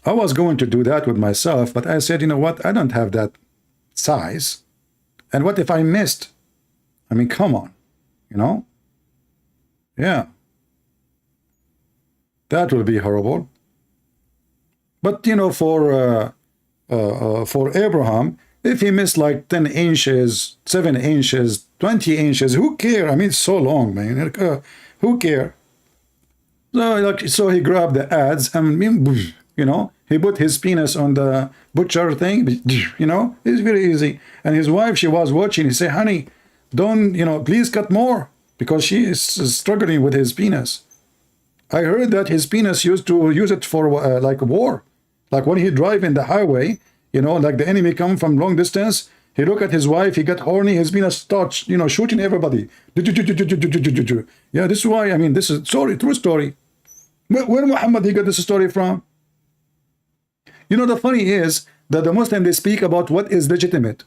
I was going to do that with myself, but I said, you know what, I don't have that size. And what if I missed? I mean, come on, you know? Yeah. That will be horrible. But, you know, for Abraham, if he missed like 10 inches, 7 inches, 20 inches, who care? I mean, it's so long, man. Who care? So he grabbed the adze and, you know, he put his penis on the butcher thing, you know, it's very easy. And his wife, she was watching, he said, honey, don't, you know, please cut more, because she is struggling with his penis. I heard that his penis used to use it for like war. Like when he drive in the highway, you know, like the enemy come from long distance, he look at his wife, he got horny, his penis starts, you know, shooting everybody. Yeah, this is why, I mean, this is story, true story. Where Muhammad he got this story from? You know, the funny is that the Muslims, they speak about what is legitimate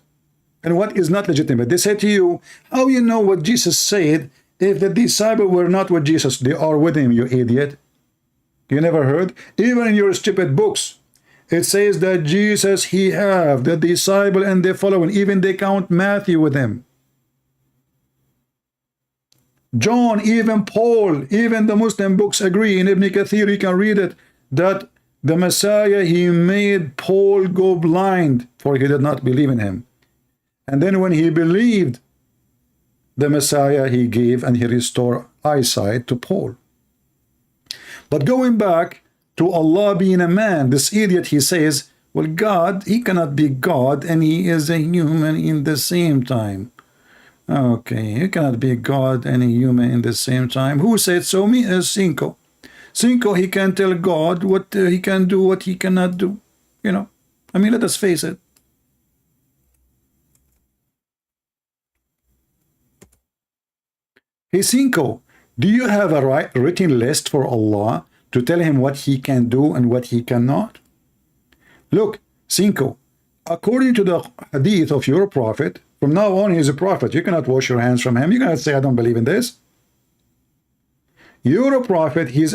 and what is not legitimate. They say to you, how you know what Jesus said if the disciples were not with Jesus? They are with him, you idiot. You never heard? Even in your stupid books, it says that Jesus, he have the disciple and they follow him. Even they count Matthew with him. John, even Paul, even the Muslim books agree. In Ibn Kathir, you can read it, that the Messiah, he made Paul go blind, for he did not believe in him. And then when he believed the Messiah, he gave and he restored eyesight to Paul. But going back to Allah being a man, this idiot, he says, well, God, he cannot be God and he is a human in the same time. Okay, he cannot be God and a human in the same time. Who said so? Me as Sneako. Sneako, he can tell God what he can do, what he cannot do. You know, I mean, let us face it. Hey, Sneako, do you have a written list for Allah to tell him what he can do and what he cannot? Look, Sneako, according to the hadith of your prophet, from now on, he is a prophet. You cannot wash your hands from him. You cannot say, I don't believe in this. You're a prophet. He's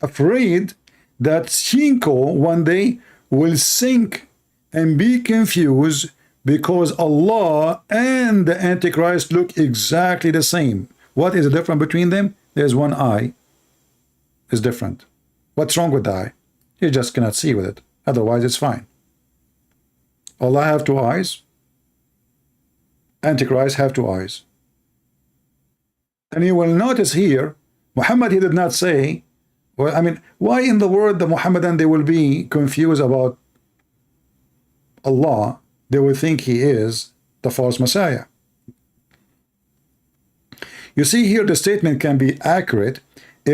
afraid that Sneako one day will sink and be confused because Allah and the Antichrist look exactly the same. What is the difference between them? There's one eye. It's different. What's wrong with the eye? You just cannot see with it. Otherwise, it's fine. Allah have two eyes. Antichrist have two eyes. And you will notice here, Muhammad, he did not say, well, I mean, why in the world the Muhammadan, they will be confused about Allah? They will think he is the false Messiah. You see here, the statement can be accurate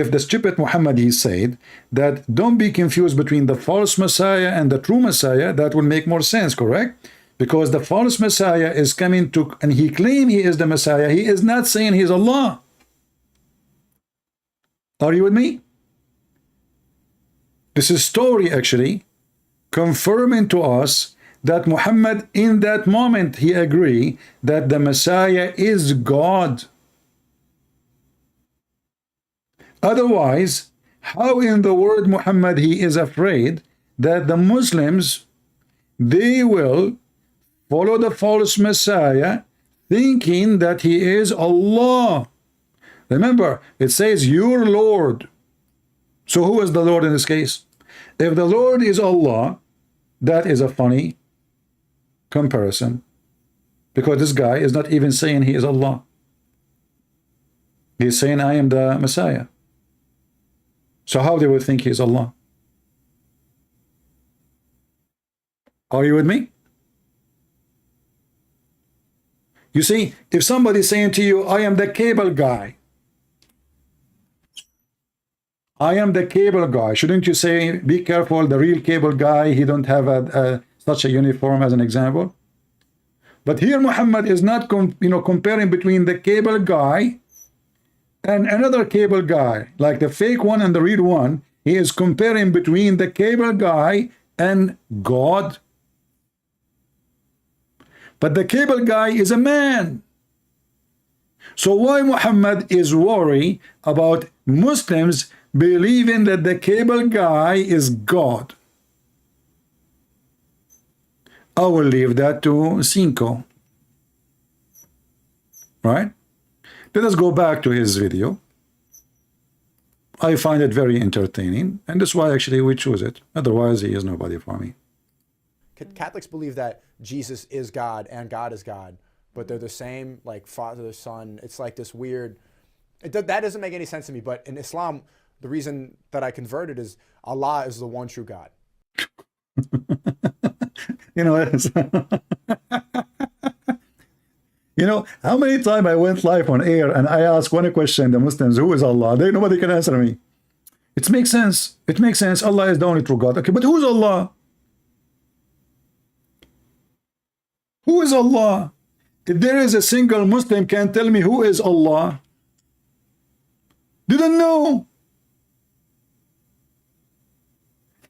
if the stupid Muhammad he said that don't be confused between the false Messiah and the true Messiah, that will make more sense, correct? Because the false Messiah is coming to, and he claims he is the Messiah. He is not saying he's Allah. Are you with me? This is story actually confirming to us that Muhammad in that moment he agreed that the Messiah is God. Otherwise, how in the word Muhammad he is afraid that the Muslims they will follow the false Messiah thinking that he is Allah. Remember, it says your Lord. So who is the Lord in this case? If the Lord is Allah, that is a funny comparison, because this guy is not even saying he is Allah. He's saying I am the Messiah. So how they would think he is Allah? Are you with me? You see, if somebody is saying to you, I am the cable guy, I am the cable guy, shouldn't you say, be careful, the real cable guy, he don't have such a uniform as an example? But here Muhammad is not comparing between the cable guy and another cable guy, like the fake one and the real one. He is comparing between the cable guy and God. But the cable guy is a man. So why Muhammad is worried about Muslims believing that the cable guy is God? I will leave that to Sneako. Right? Let us go back to his video. I find it very entertaining, and that's why actually we choose it. Otherwise, he is nobody for me. Catholics believe that Jesus is God and God is God, but they're the same, like Father, Son. It's like this weird. That doesn't make any sense to me. But in Islam, the reason that I converted is Allah is the one true God. You know, you know, how many times I went live on air and I asked one question, the Muslims, who is Allah? Nobody can answer me. It makes sense. It makes sense. Allah is the only true God. Okay, but who's Allah? Who is Allah? If there is a single Muslim can tell me who is Allah, didn't know.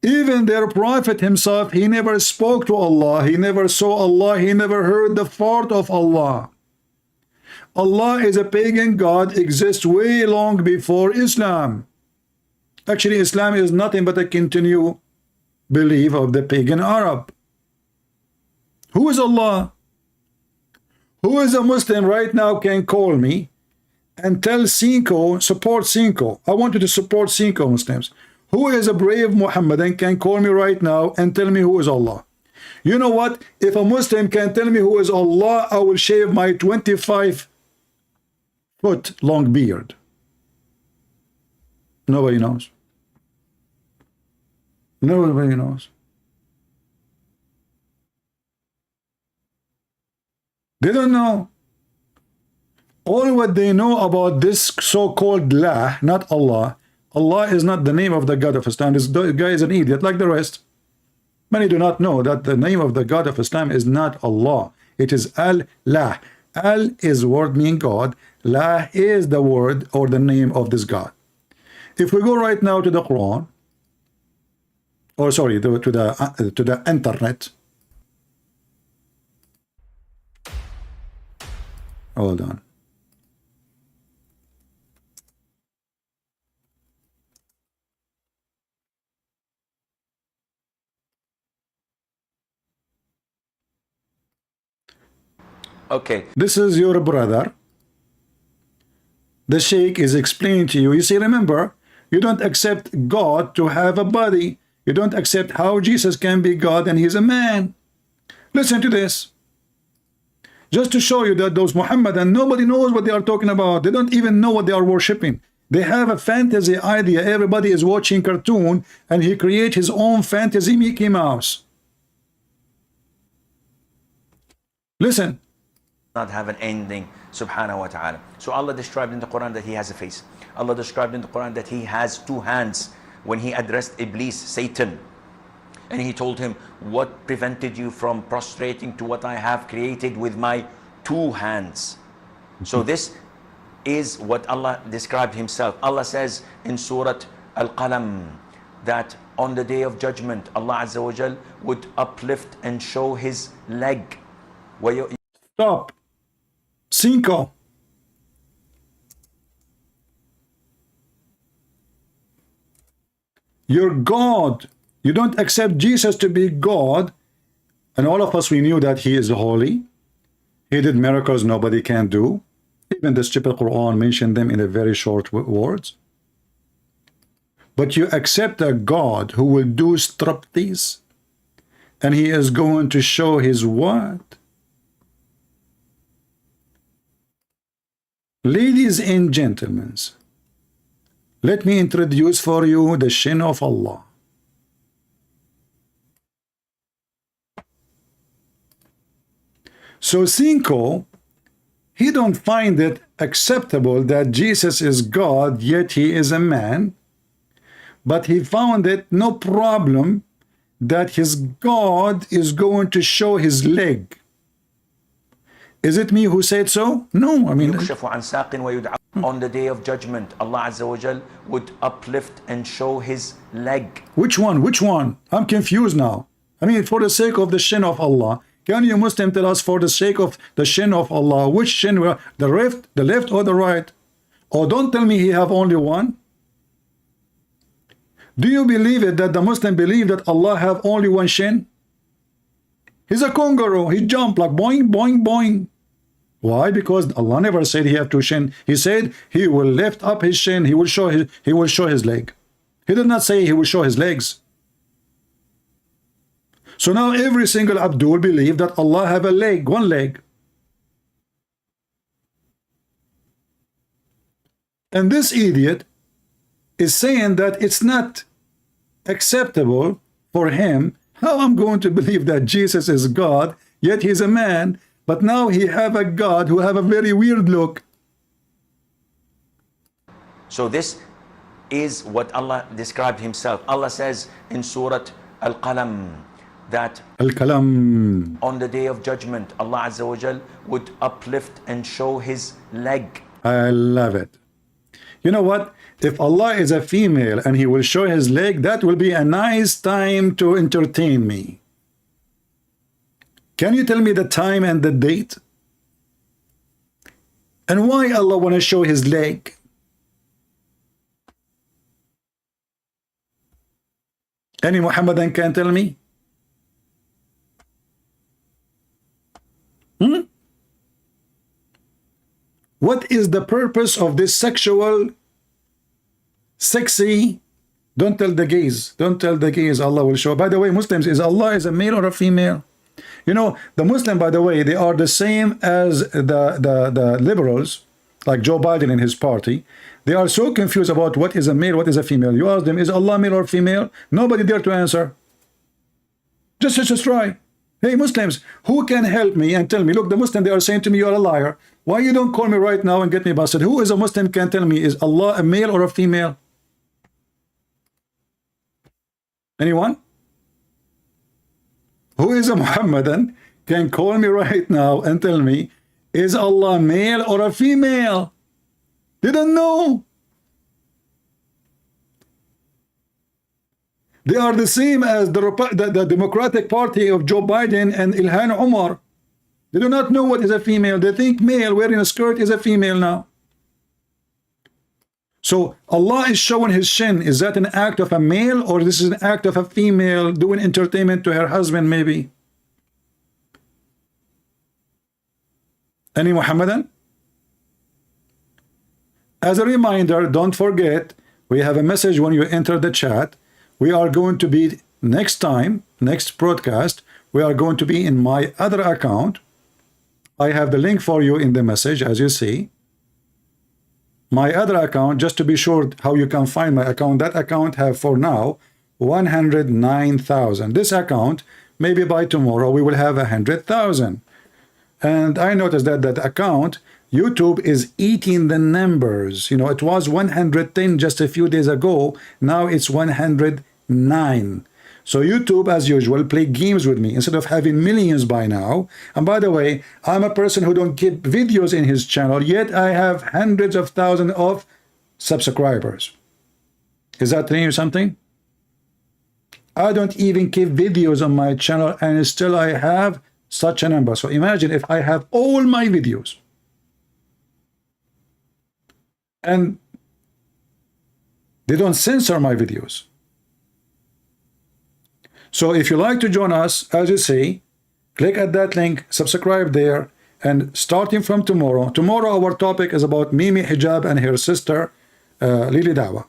Even their prophet himself, he never spoke to Allah, he never saw Allah, he never heard the fart of Allah. Allah is a pagan god, exists way long before Islam. Actually, Islam is nothing but a continued belief of the pagan Arab. Who is Allah? Who is a Muslim right now can call me and tell Sneako, support Sneako. I want you to support Sneako, Muslims. Who is a brave Muhammadan can call me right now and tell me who is Allah. You know what? If a Muslim can tell me who is Allah, I will shave my 25-foot long beard. Nobody knows. Nobody knows. They don't know. All what they know about this so-called La, not Allah. Allah is not the name of the God of Islam. This guy is an idiot like the rest. Many do not know that the name of the God of Islam is not Allah. It is Al-La. Al is word meaning God. La is the word or the name of this God. If we go right now to the Quran, or sorry, to the internet. Hold on. Okay. This is your brother. The Sheikh is explaining to you. You see, remember, you don't accept God to have a body. You don't accept how Jesus can be God and he's a man. Listen to this. Just to show you that those Muhammadan, nobody knows what they are talking about. They don't even know what they are worshipping. They have a fantasy idea. Everybody is watching cartoon and he creates his own fantasy Mickey Mouse. Listen. Not have an ending. subhanahu wa ta'ala. So Allah described in the Quran that he has a face. Allah described in the Quran that he has two hands when he addressed Iblis, Satan. And he told him, what prevented you from prostrating to what I have created with my two hands? So this is what Allah described himself. Allah says in Surah Al-Qalam that on the day of judgment, Allah Azza wa Jal would uplift and show his leg. Stop. Cinco. You're God. You don't accept Jesus to be God. And all of us, we knew that he is holy. He did miracles nobody can do. Even the stupid Quran mentioned them in a very short words. But you accept a God who will do striptease, and he is going to show his what? Ladies and gentlemen, let me introduce for you the shin of Allah. So Cinco, he don't find it acceptable that Jesus is God, yet he is a man. But he found it no problem that his God is going to show his leg. Is it me who said so? No, I mean... On the day of judgment, Allah Azza wa Jal would uplift and show his leg. Which one? Which one? I'm confused now. I mean, for the sake of the shin of Allah, can you Muslim tell us for the sake of the shin of Allah, which shin, the left or the right? Or don't tell me he have only one. Do you believe it that the Muslim believe that Allah have only one shin? He's a kangaroo. He jump like boing, boing, boing. Why? Because Allah never said he have two shin. He said he will lift up his shin. He will show his leg. He did not say he will show his legs. So now every single Abdul believe that Allah have a leg, one leg. And this idiot is saying that it's not acceptable for him. How I'm going to believe that Jesus is God, yet he's a man, but now he have a God who have a very weird look. So this is what Allah described himself. Allah says in Surah Al-Qalam that Al-Kalam, on the day of judgment, Allah Azza wa Jal would uplift and show his leg. I love it. You know what? If Allah is a female and he will show his leg, that will be a nice time to entertain me. Can you tell me the time and the date? And why Allah want to show his leg? Any Muhammadan can tell me? What is the purpose of this sexual, sexy? Don't tell the gays. Don't tell the gays. Allah will show. By the way, Muslims, is Allah is a male or a female? You know, the Muslim, by the way, they are the same as the liberals, like Joe Biden and his party. They are so confused about what is a male, what is a female. You ask them, is Allah male or female? Nobody dare to answer. Just try. Hey, Muslims, who can help me and tell me, look, the Muslim, they are saying to me, you're a liar. Why you don't call me right now and get me busted? Who is a Muslim can tell me, is Allah a male or a female? Anyone? Who is a Muhammadan can call me right now and tell me, is Allah male or a female? Didn't know. They are the same as the Democratic Party of Joe Biden and Ilhan Omar. They do not know what is a female. They think male wearing a skirt is a female now. So Allah is showing his shin. Is that an act of a male, or this is an act of a female doing entertainment to her husband maybe? Any Muhammadan? As a reminder, don't forget, we have a message when you enter the chat. We are going to be next broadcast, we are going to be in my other account. I have the link for you in the message, as you see. My other account, just to be sure how you can find my account, that account have for now 109,000. This account, maybe by tomorrow, we will have 100,000. And I noticed that that account YouTube is eating the numbers. You know, it was 110 just a few days ago. Now it's 109. So YouTube, as usual, play games with me instead of having millions by now. And by the way, I'm a person who don't keep videos in his channel, yet I have hundreds of thousands of subscribers. Is that telling you something? I don't even keep videos on my channel, and still I have such a number. So imagine if I have all my videos, and they don't censor my videos. So if you like to join us, as you say, click at that link, subscribe there, and starting from tomorrow, our topic is about Mimi Hijab and her sister, Lily Dawa.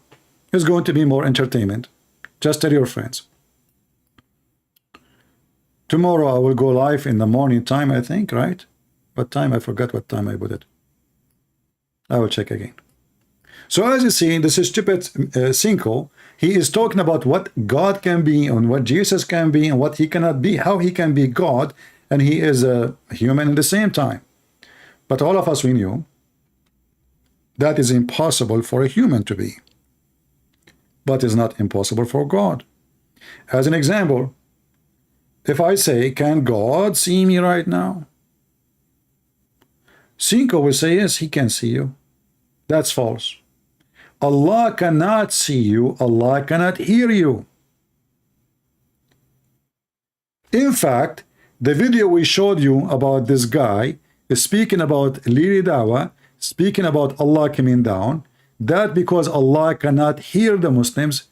It's going to be more entertainment. Just tell your friends. Tomorrow I will go live in the morning time, I think, right? What time? I forgot what time I put it. I will check again. So as you see, this is stupid Sneako. He is talking about what God can be and what Jesus can be and what he cannot be, how he can be God, and he is a human at the same time. But all of us, we knew that is impossible for a human to be, but is not impossible for God. As an example, if I say, can God see me right now? Sneako will say, yes, he can see you. That's false. Allah cannot see you. Allah cannot hear you. In fact, the video we showed you about this guy is speaking about Lili Dawa, speaking about Allah coming down, that because Allah cannot hear the Muslims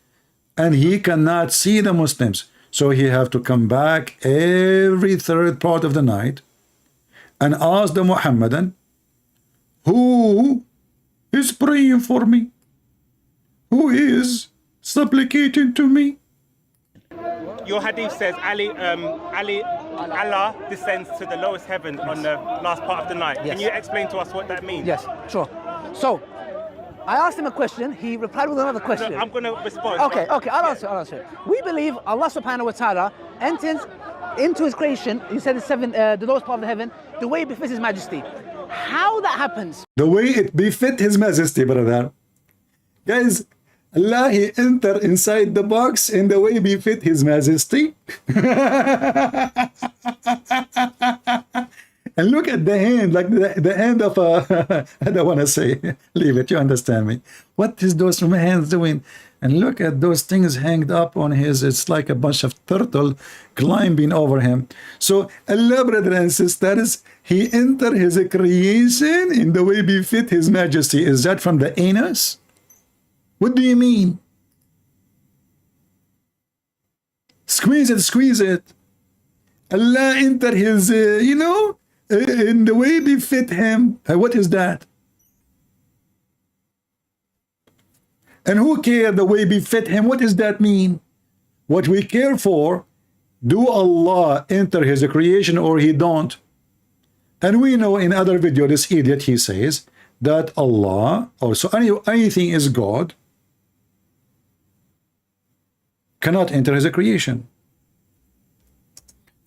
and he cannot see the Muslims. So he have to come back every third part of the night and ask the Muhammadan, who is praying for me? Who is supplicating to me? Your hadith says Allah descends to the lowest heaven on the last part of the night. Yes. Can you explain to us what that means? Yes, sure. So, I asked him a question, he replied with another question. No, I'm going to respond. Okay, I'll answer. We believe Allah subhanahu wa ta'ala enters into his creation, he said the lowest part of the heaven, the way it befits his majesty. How that happens? The way it befit his majesty, brother. Guys, Allah, he enter inside the box in the way befit his majesty. And look at the hand, like the hand of a, I don't want to say, leave it, you understand me. What is those hands doing? And look at those things hanged up on his, it's like a bunch of turtle climbing over him. So Allah, brothers and sisters, he enter his creation in the way befit his majesty. Is that from the anus? What do you mean? Squeeze it. Allah enter his, in the way befit him. What is that? And who care the way befit him? What does that mean? What we care for, do Allah enter his creation or he don't? And we know in other video, this idiot, he says that Allah, also anything is God, cannot enter his creation.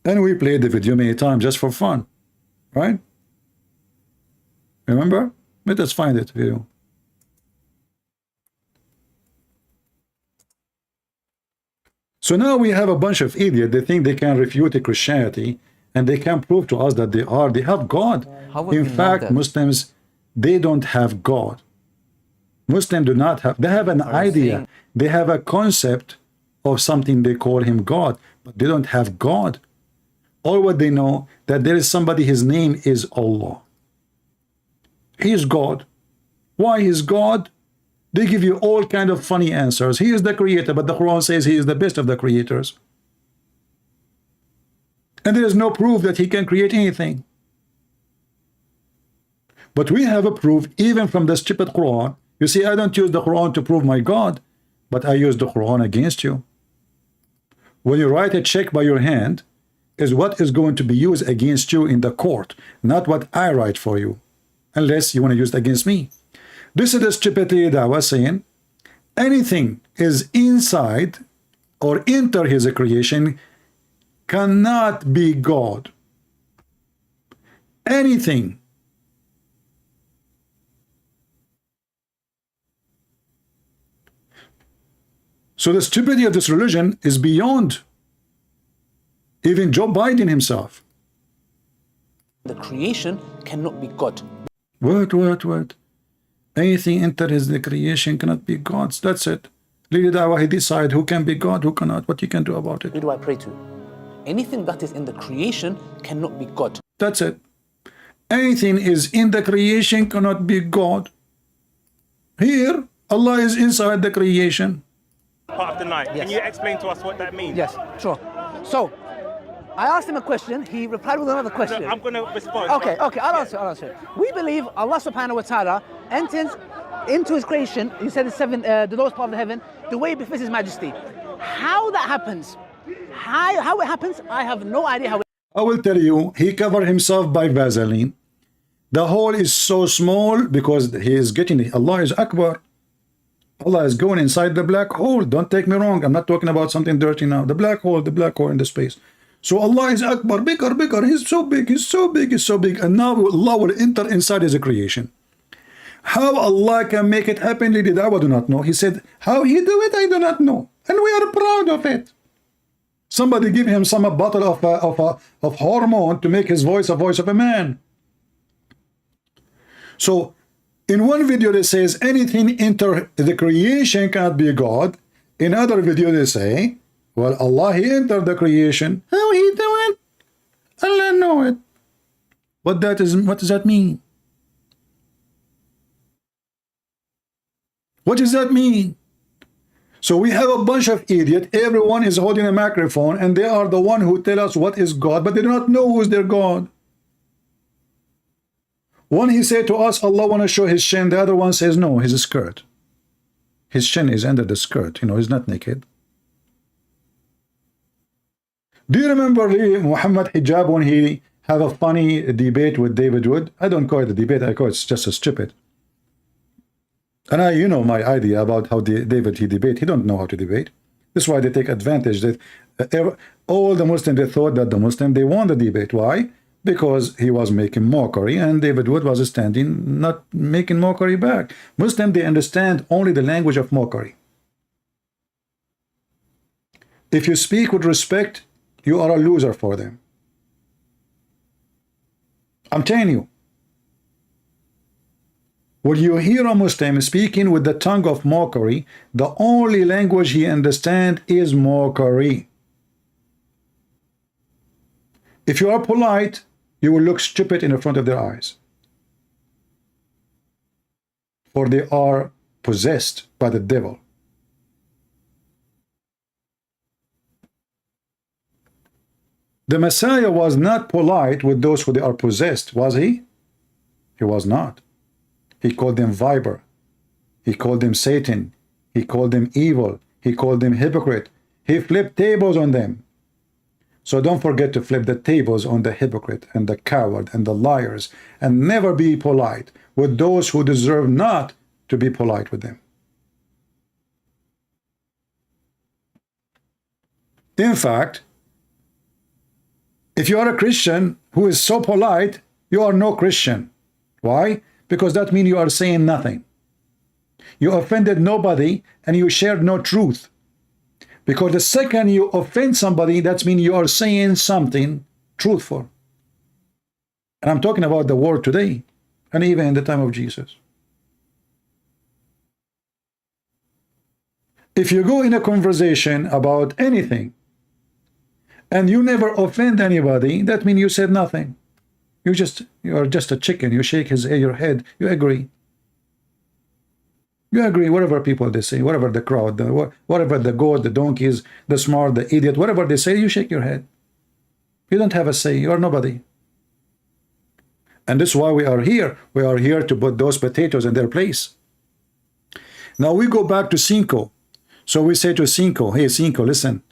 And we played the video many times just for fun, right? Remember? Let us find it video. So now we have a bunch of idiots. They think they can refute the Christianity and they can prove to us that they have God. In fact, Muslims, they don't have God. Muslims do not have, they have an idea. They have a concept of something they call him God, but they don't have God. All what they know that there is somebody, his name is Allah. He is God. Why is God? They give you all kind of funny answers. He is the creator, but the Quran says he is the best of the creators. And there is no proof that he can create anything. But we have a proof even from the stupid Quran. You see, I don't use the Quran to prove my God, but I use the Quran against you. When you write a check by your hand, is what is going to be used against you in the court, not what I write for you, unless you want to use it against me. This is the stupidity that I was saying. Anything is inside or enter his creation cannot be God. Anything So the stupidity of this religion is beyond even Joe Biden himself. The creation cannot be God. What? Anything enters the creation cannot be God's. That's it. Lead da'wah, he decide who can be God, who cannot, what you can do about it. Who do I pray to? Anything that is in the creation cannot be God. That's it. Anything is in the creation cannot be God. Here, Allah is inside the creation. Part of the night. Yes. Can you explain to us what that means? Yes, sure. So, I asked him a question, he replied with another question. No, I'm going to respond. Okay, I'll answer. We believe Allah subhanahu wa ta'ala enters into his creation, he said the lowest part of the heaven, the way befits his majesty. How that happens, how it happens, I have no idea how it I will tell you, he covered himself by Vaseline. The hole is so small because he is getting, Allah is Akbar. Allah is going inside the black hole. Don't take me wrong. I'm not talking about something dirty now. The black hole in the space. So Allah is Akbar, bigger. He's so big. And now Allah will enter inside his creation. How Allah can make it happen, I do not know. He said, how he do it, I do not know. And we are proud of it. Somebody give him some bottle of hormone to make his voice a voice of a man. So, in one video they says anything enter the creation cannot be God. In other video they say, well, Allah he entered the creation. How he do it? Allah know it. What does that mean? What does that mean? So we have a bunch of idiots. Everyone is holding a microphone and they are the one who tell us what is God, but they do not know who is their God. One he said to us, Allah want to show his shin. The other one says, no, his skirt. His shin is under the skirt. You know, he's not naked. Do you remember Muhammad Hijab when he had a funny debate with David Wood? I don't call it a debate. I call it just a stupid. And you know my idea about how David he debate. He don't know how to debate. This is why they take advantage that all the Muslims, they thought that the Muslim, they won the debate. Why? Because he was making mockery and David Wood was standing, not making mockery back. Muslim, they understand only the language of mockery. If you speak with respect, you are a loser for them. I'm telling you. When you hear a Muslim speaking with the tongue of mockery, the only language he understands is mockery. If you are polite, you will look stupid in the front of their eyes. For they are possessed by the devil. The Messiah was not polite with those who they are possessed, was he? He was not. He called them viper. He called them Satan. He called them evil. He called them hypocrite. He flipped tables on them. So don't forget to flip the tables on the hypocrite and the coward and the liars, and never be polite with those who deserve not to be polite with them. In fact, if you are a Christian who is so polite, you are no Christian. Why? Because that means you are saying nothing. You offended nobody and you shared no truth. Because the second you offend somebody, that means you are saying something truthful. And I'm talking about the world today, and even in the time of Jesus. If you go in a conversation about anything, and you never offend anybody, that means you said nothing. You are just a chicken. You shake your head. You agree. You agree, whatever people they say, whatever the crowd, whatever the goat, the donkeys, the smart, the idiot, whatever they say, you shake your head. You don't have a say. You are nobody. And this is why we are here. We are here to put those potatoes in their place. Now we go back to Sneako. So we say to Sneako, hey Sneako, listen.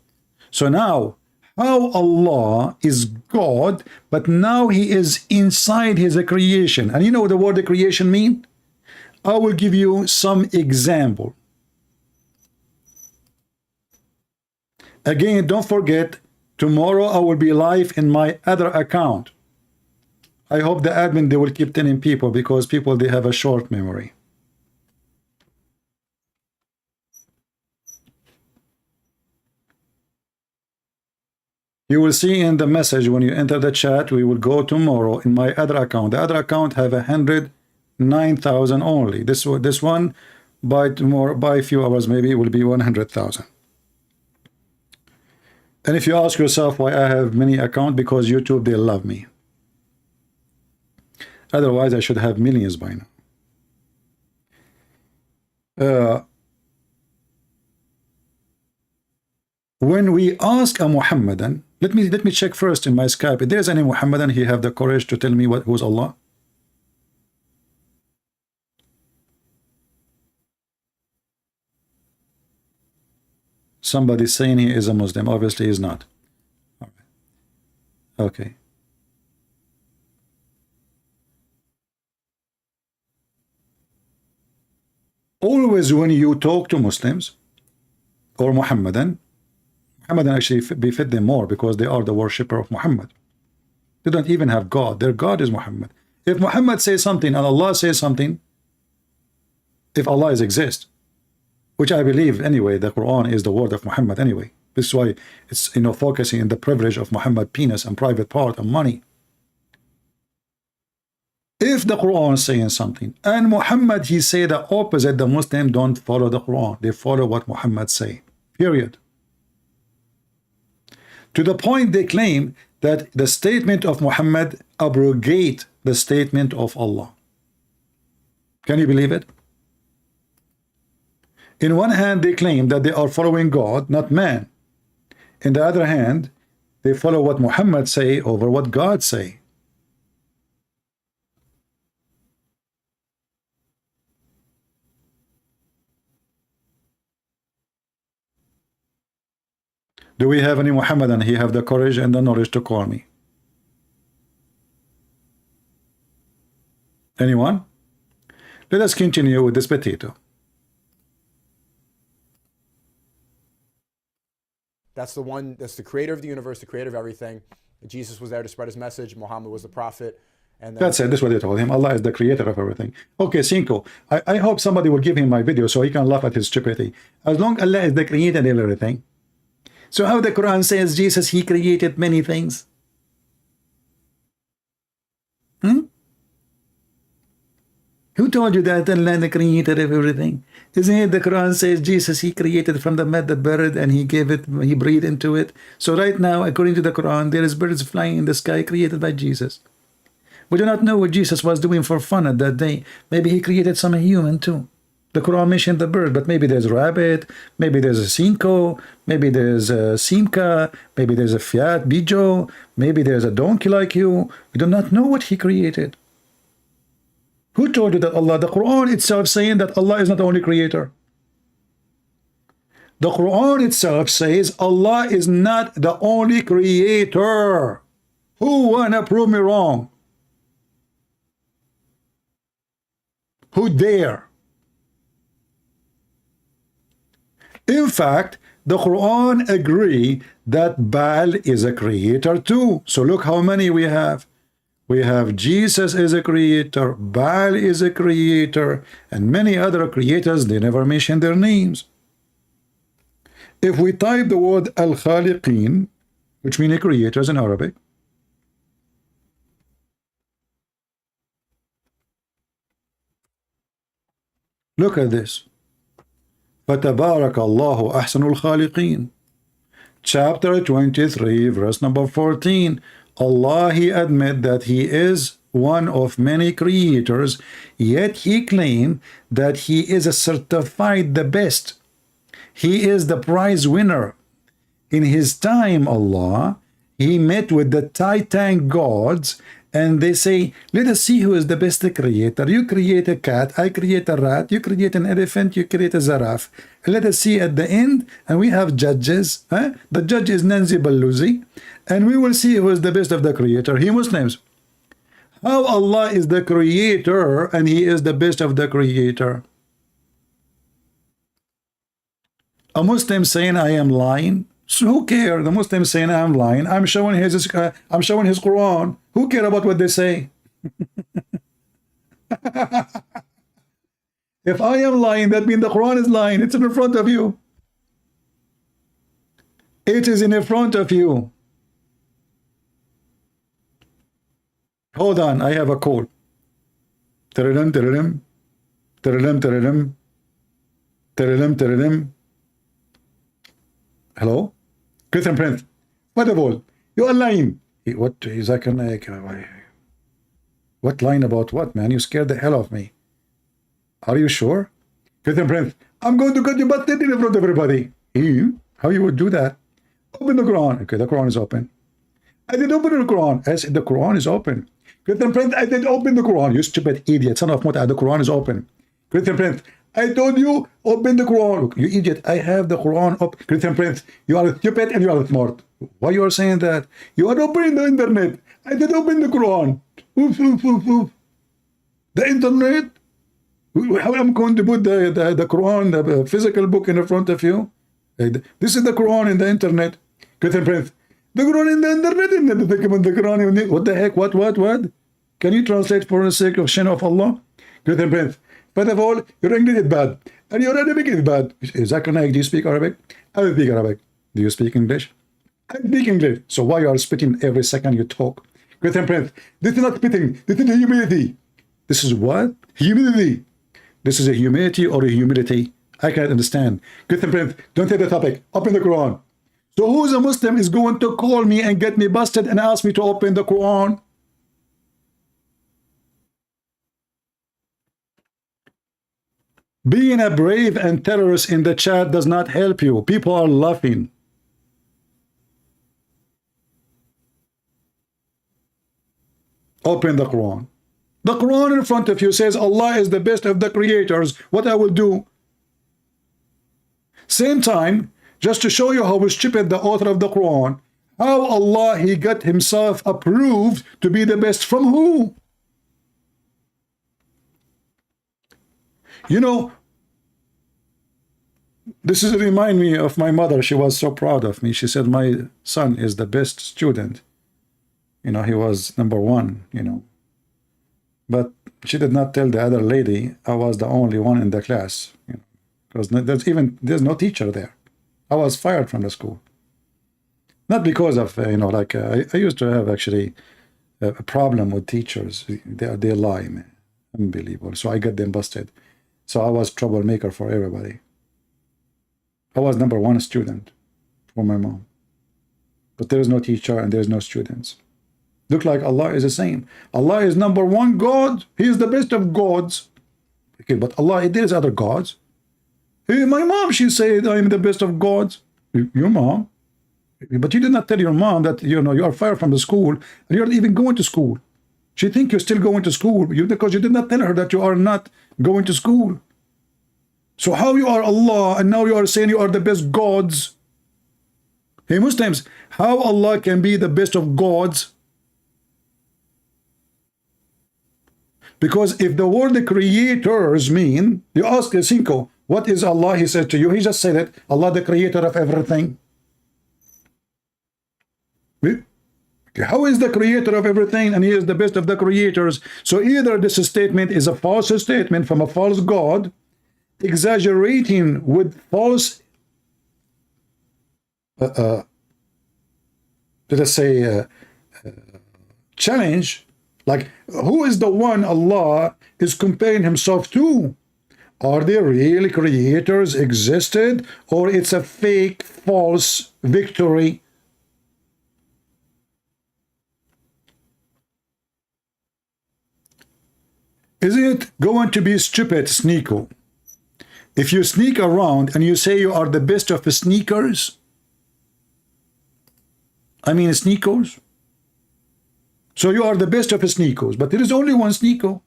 So now, how Allah is God, but now he is inside his creation. And you know what the word creation means? I will give you some example. Again, don't forget, tomorrow I will be live in my other account. I hope the admin, they will keep telling people, because people, they have a short memory. You will see in the message when you enter the chat, we will go tomorrow in my other account. The other account have 109,000 only. This one by tomorrow, by a few hours, maybe it will be 100,000. And if you ask yourself why I have many accounts, because YouTube, they love me. Otherwise, I should have millions by now. When we ask a Muhammadan, let me check first in my Skype. If there's any Muhammadan, he have the courage to tell me who's Allah. Somebody saying he is a Muslim. Obviously, he's not. All right. Okay. Always when you talk to Muslims or Muhammadan actually befit them more because they are the worshipper of Muhammad. They don't even have God. Their God is Muhammad. If Muhammad says something and Allah says something, if Allah exists, which I believe anyway, the Quran is the word of Muhammad anyway. This is why it's, focusing on the privilege of Muhammad penis and private part and money. If the Quran is saying something and Muhammad he say the opposite, the Muslim don't follow the Quran. They follow what Muhammad say. Period. To the point they claim that the statement of Muhammad abrogate the statement of Allah. Can you believe it? In one hand, they claim that they are following God, not man. In the other hand, they follow what Muhammad say over what God say. Do we have any Muhammadan? He have the courage and the knowledge to call me. Anyone? Let us continue with this potato. That's the one, that's the creator of the universe, the creator of everything. Jesus was there to spread his message. Muhammad was the prophet. And then that's it. That's what they told him. Allah is the creator of everything. Okay, Sneako, I hope somebody will give him my video so he can laugh at his stupidity. As long as Allah is the creator of everything. So how the Quran says Jesus, he created many things? Who told you that Allah the creator of everything? Isn't it the Quran says Jesus, he created from the mud the bird and he breathed into it. So right now, according to the Quran, there is birds flying in the sky created by Jesus. We do not know what Jesus was doing for fun at that day. Maybe he created some human too. The Quran mentioned the bird, but maybe there's a rabbit, maybe there's a Sneako, maybe there's a Simka, maybe there's a Fiat Bijo, maybe there's a donkey like you. We do not know what he created. Who told you that Allah? The Quran itself saying that Allah is not the only creator. The Quran itself says Allah is not the only creator. Who wanna prove me wrong? Who dare? In fact, the Quran agree that Baal is a creator too. So look how many we have. We have Jesus is a creator, Baal is a creator, and many other creators, they never mention their names. If we type the word Al-Khaliqin, which means creators in Arabic, look at this. فَتَبَارَكَ اللَّهُ أَحْسَنُ الْخَالِقِينَ. Chapter 23, verse number 14. Allah, he admit that he is one of many creators, yet he claimed that he is a certified the best. He is the prize winner. In his time, Allah, he met with the Titan gods, and they say, let us see who is the best creator. You create a cat, I create a rat, you create an elephant, you create a giraffe. Let us see at the end, and we have judges. The judge is Nancy Baluzi, and we will see who is the best of the creator. He Muslims. How Allah is the creator, and he is the best of the creator. A Muslim saying I am lying. So who cares? The Muslim saying I'm lying. I'm showing his Quran. Who care about what they say? If I am lying, that means the Quran is lying. It's in front of you. It is in front of you. Hold on, I have a call. Tararam, tararam. Tararam, tararam. Tararam, tararam. Hello? Christian Prince. What of all? You are lying. What is that? What line about what, man? You scared the hell of me. Are you sure? Christian Prince, I'm going to get you busted in front of everybody. You? How you would do that? Open the Quran. Okay, the Quran is open. I did open the Quran. I said the Quran is open. Christian Prince, I did open the Quran. You stupid idiot. Son of Muta, the Quran is open. Christian Prince, I told you, open the Quran. You idiot. I have the Quran up. Christian Prince, you are stupid and you are smart. Why you are saying that? You are opening the internet. I did open the Quran. Oof, oof, oof, oof. The internet? How am I going to put the Quran, the physical book in front of you? This is the Quran in the internet. Christian Prince, the Quran in the internet, the Quran. What the heck? What? Can you translate for the sake of sin of Allah? Christian Prince, first of all, your English is bad. And your Arabic is bad. Zakir Naik, do you speak Arabic? I don't speak Arabic. Do you speak English? I speak English. So why you are spitting every second you talk? Christian Prince, this is not spitting. This is humility. This is what? Humility. This is a humility or a humility? I can't understand. Christian Prince, don't say the topic. Open the Quran. So who's a Muslim is going to call me and get me busted and ask me to open the Quran? Being a brave and terrorist in the chat does not help you. People are laughing. Open the Quran. The Quran in front of you says Allah is the best of the creators. What I will do? Same time, just to show you how stupid the author of the Quran, how Allah, he got himself approved to be the best from who? You know, this is remind me of my mother. She was so proud of me. She said, my son is the best student. You know, he was #1, you know. But she did not tell the other lady I was the only one in the class, you know, because there's no teacher there. I was fired from the school. Not because of, you know, like I used to have actually a problem with teachers. They lie, man. Unbelievable. So I got them busted. So I was troublemaker for everybody. I was #1 student for my mom. But there is no teacher and there's no students. Look like Allah is the same. Allah is #1 God. He is the best of gods. Okay, but Allah, there is other gods. Hey, my mom, she said, I am the best of gods. Your mom? But you did not tell your mom that, you know, you are fired from the school and you're not even going to school. She think you're still going to school because you did not tell her that you are not going to school. So how you are Allah and now you are saying you are the best gods? Hey, Muslims, how Allah can be the best of gods? Because if the word creators mean, you ask Sneako, what is Allah? He said to you, he just said it, Allah the creator of everything. How is the creator of everything and he is the best of the creators? So either this statement is a false statement from a false God, exaggerating with false, let us say, challenge, like who is the one Allah is comparing himself to? Are there real creators existed, or it's a fake, false victory? Is it going to be stupid, Sneako, if you sneak around and you say you are the best of the sneakers? I mean Sneakos. So you are the best of the Sneakos, but there is only one Sneako.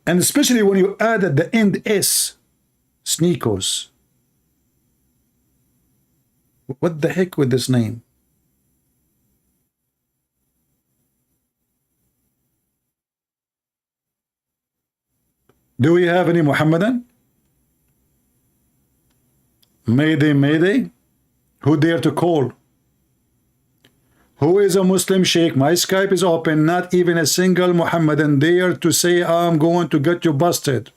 And especially when you add at the end S, Sneakos. What the heck with this name? Do we have any Muhammadan? Mayday, Mayday. Who dare to call? Who is a Muslim sheikh? My Skype is open. Not even a single Muhammadan dare to say, I'm going to get you busted.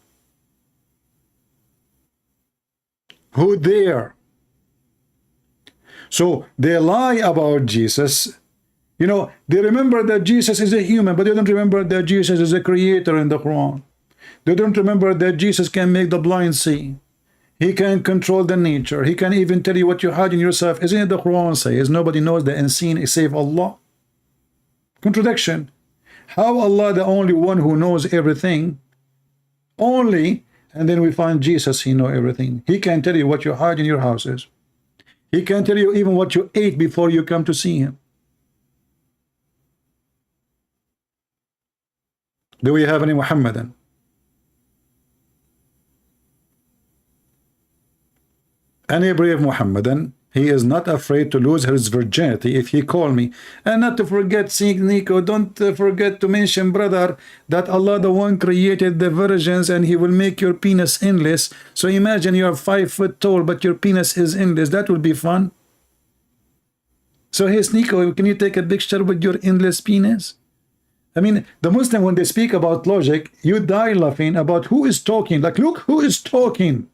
Who dare? So they lie about Jesus. You know, they remember that Jesus is a human, but they don't remember that Jesus is a creator in the Quran. They don't remember that Jesus can make the blind see. He can control the nature. He can even tell you what you hide in yourself. Isn't it the Quran says nobody knows the unseen save Allah? Contradiction. How Allah, the only one who knows everything, only, and then we find Jesus, he knows everything. He can tell you what you hide in your houses. He can tell you even what you ate before you come to see him. Do we have any Muhammadan? Any brave Muhammadan, he is not afraid to lose his virginity if he call me. And not to forget, Sneako, don't forget to mention, brother, that Allah the one created the virgins and he will make your penis endless. So imagine you are 5 foot tall, but your penis is endless. That will be fun. So hey, Sneako, can you take a picture with your endless penis? I mean, the Muslim, when they speak about logic, you die laughing about who is talking. Like, look, who is talking?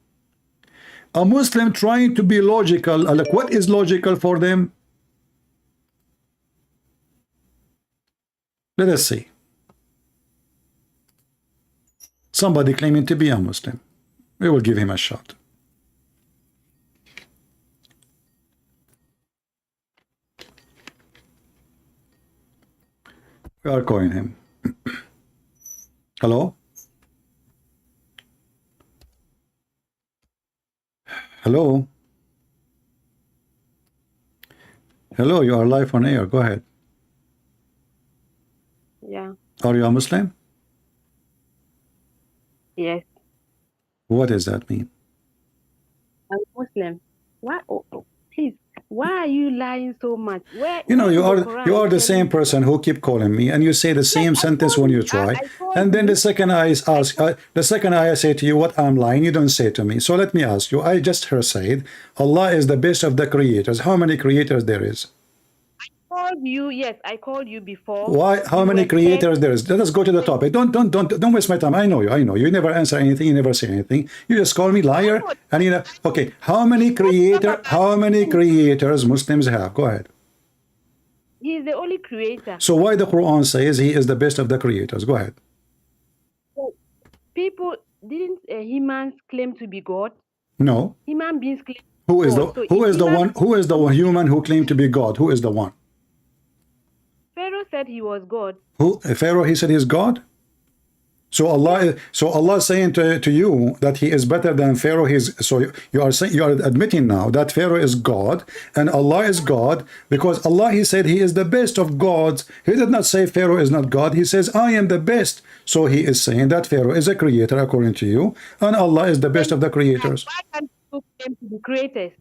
A Muslim trying to be logical. Like, what is logical for them? Let us see. Somebody claiming to be a Muslim. We will give him a shot. We are calling him. Hello? Hello? Hello, you are live on air. Go ahead. Yeah. Are you a Muslim? Yes. What does that mean? I'm Muslim. Why? Oh, please. Why are you lying so much? Where? You know, where you in are Quran the same person who keep calling me, and you say the same sentence when you try, and then the second I ask, the second I say to you what I'm lying, you don't say to me. So let me ask you. I just heard said Allah is the best of the creators. How many creators there is? I called you. Yes, I called you before. Why? How many creators there is? Let us go to the topic. Don't waste my time. I know you. I know you. You never answer anything. You never say anything. You just call me liar. And you know, okay. How many creators Muslims have? Go ahead. He is the only creator. So why the Quran says he is the best of the creators? Go ahead. People didn't humans claim to be God? No. Human beings claim. Who is the one human who claimed to be God? Who is the one? Pharaoh said he was God. Who? Pharaoh, he said he's God? So Allah is saying to you that he is better than Pharaoh. So you are admitting now that Pharaoh is God and Allah is God, because Allah, he said he is the best of gods. He did not say Pharaoh is not God. He says I am the best. So he is saying that Pharaoh is a creator according to you, and Allah is the best of the creators. Why can't people claim to be creators?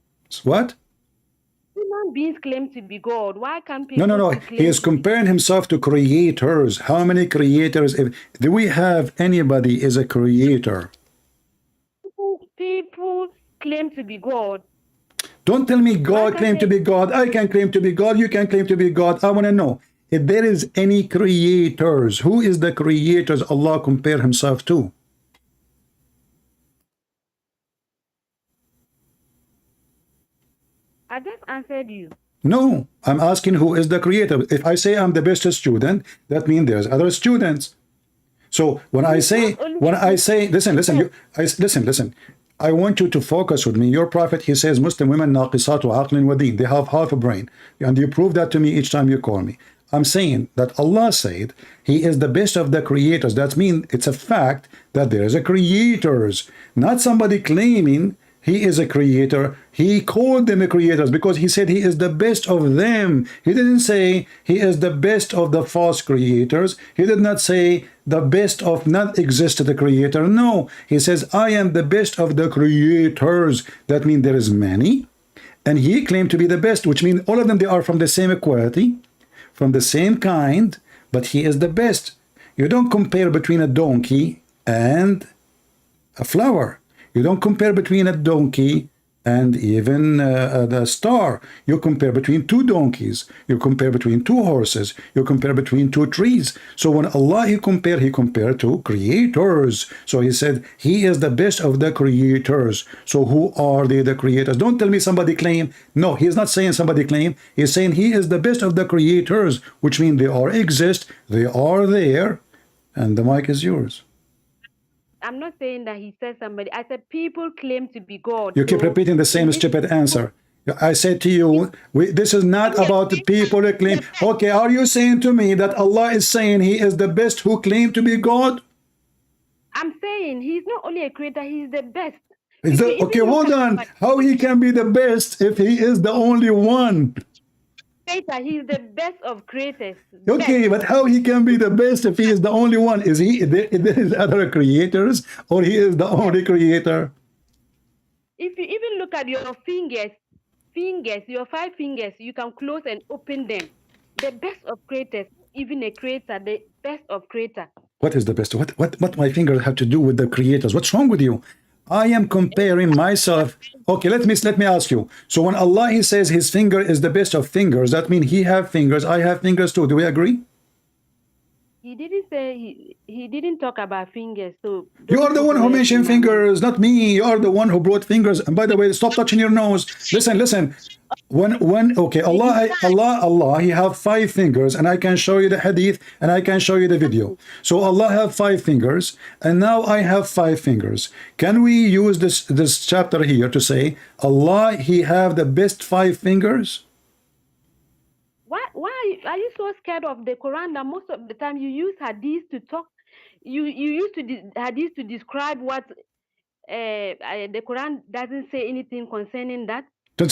What? Human beings claim to be God. Why can't people? No. He is comparing himself to creators. How many creators? Do we have anybody is a creator? People claim to be God. Don't tell me God claim to be God. I can claim to be God. You can claim to be God. I want to know if there is any creators. Who is the creators Allah compare himself to? I just answered you. No, I'm asking who is the creator. If I say I'm the best student, that means there's other students. So when I say, listen. I want you to focus with me. Your prophet, he says, Muslim women naqisatu aqlin wa deen. They have half a brain. And you prove that to me each time you call me. I'm saying that Allah said he is the best of the creators. That means it's a fact that there is a creators, not somebody claiming he is a creator. He called them a creators because he said he is the best of them. He didn't say he is the best of the false creators. He did not say the best of not existed creator. No, he says I am the best of the creators. That means there is many, and he claimed to be the best, which means all of them, they are from the same equality, from the same kind, but he is the best. You don't compare between a donkey and a flower. You don't compare between a donkey and even the star. You compare between two donkeys, you compare between two horses, you compare between two trees. So when Allah he compared to creators. So he said he is the best of the creators. So who are they, the creators? Don't tell me somebody claim. No, he is not saying somebody claim. He's saying he is the best of the creators, which means they are exist, they are there, and the mic is yours. I'm not saying that he said somebody. I said people claim to be God. You keep repeating the same stupid answer. I said to you, this is not about the people who claim. Okay, are you saying to me that Allah is saying he is the best who claim to be God? I'm saying he's not only a creator, he's the best. Okay, hold on. How he can be the best if he is the only one? Creator, he's the best of creators. Okay, but how he can be the best if he is the only one? Is he there is other creators, or he is the only creator? If you even look at your fingers, your 5 fingers, you can close and open them. The best of creators, even a creator, the best of creator. What is the best? What my fingers have to do with the creators? What's wrong with you? I am comparing myself. Okay, let me ask you. So when Allah he says his finger is the best of fingers, that means he have fingers, I have fingers too. Do we agree? He didn't say he didn't talk about fingers. So you are the one who mentioned fingers, not me. You are the one who brought fingers. And by the way, stop touching your nose. Listen. Okay, Allah, he have 5 fingers, and I can show you the hadith, and I can show you the video. So Allah have 5 fingers, and now I have 5 fingers. Can we use this chapter here to say Allah he have the best 5 fingers? Why are you so scared of the Quran that most of the time you use hadith to talk? You use hadith to describe what the Quran doesn't say anything concerning that. So I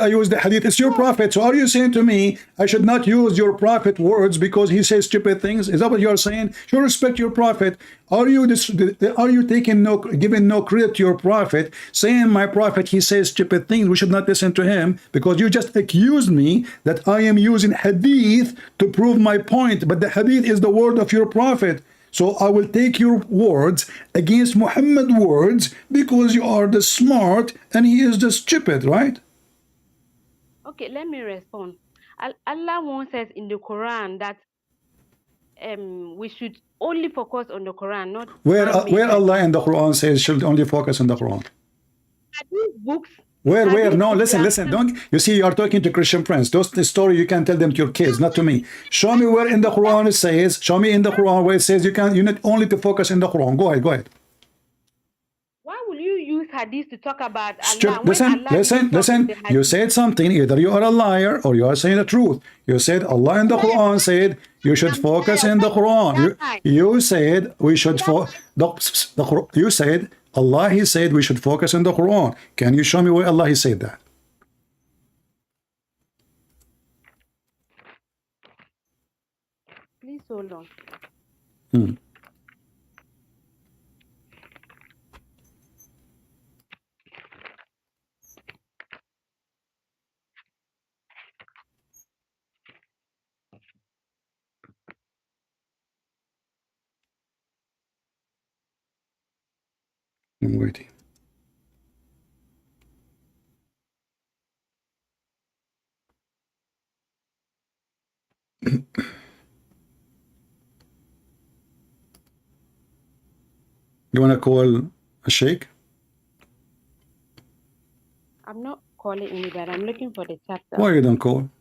use the hadith. It's your prophet. So are you saying to me I should not use your prophet words because he says stupid things? Is that what you are saying? You respect your prophet. Are you giving no credit to your prophet, saying my prophet he says stupid things? We should not listen to him because you just accused me that I am using hadith to prove my point. But the hadith is the word of your prophet. So I will take your words against Muhammad's words because you are the smart and he is the stupid, right? Okay, let me respond. Allah wants us in the Quran that we should only focus on the Quran, not where Allah in the Quran says should only focus on the Quran. These books. Where? No, listen. Don't you see? You are talking to Christian friends. The story you can tell them to your kids, not to me. Show me where in the Quran it says. Show me in the Quran where it says you need only to focus in the Quran. Go ahead. Why will you use hadith to talk about Allah? Listen. You said something. Either you are a liar or you are saying the truth. You said Allah in the Quran said you should focus in the Quran. You said we should You said Allah he said we should focus on the Quran. Can you show me where Allah he said that? Please hold on. I'm waiting. You want to call a sheikh? I'm not calling anybody. I'm looking for the chapter. Why you don't call?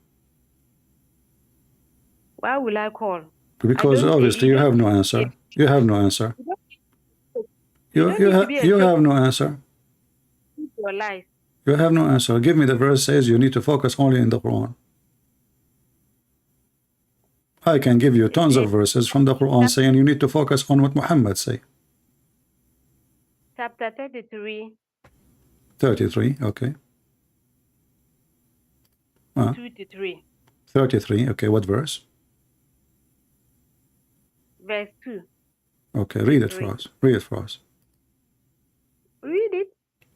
Why will I call? Because obviously you have no answer. You have no answer. You have no answer. Your life. You have no answer. Give me the verse says you need to focus only in the Quran. I can give you tons of verses from the Quran saying you need to focus on what Muhammad say. Chapter 33. 33, okay. 2 to 3. 33, okay. What verse? Verse 2. Okay, read it for us. Read it for us. Read it.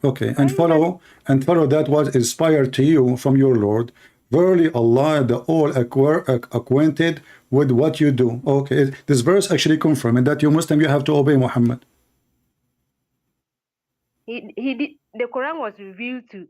Okay, and follow that was inspired to you from your Lord. Verily Allah the all acquainted with what you do. Okay, this verse actually confirming that you Muslim you have to obey Muhammad. He did. The Quran was revealed to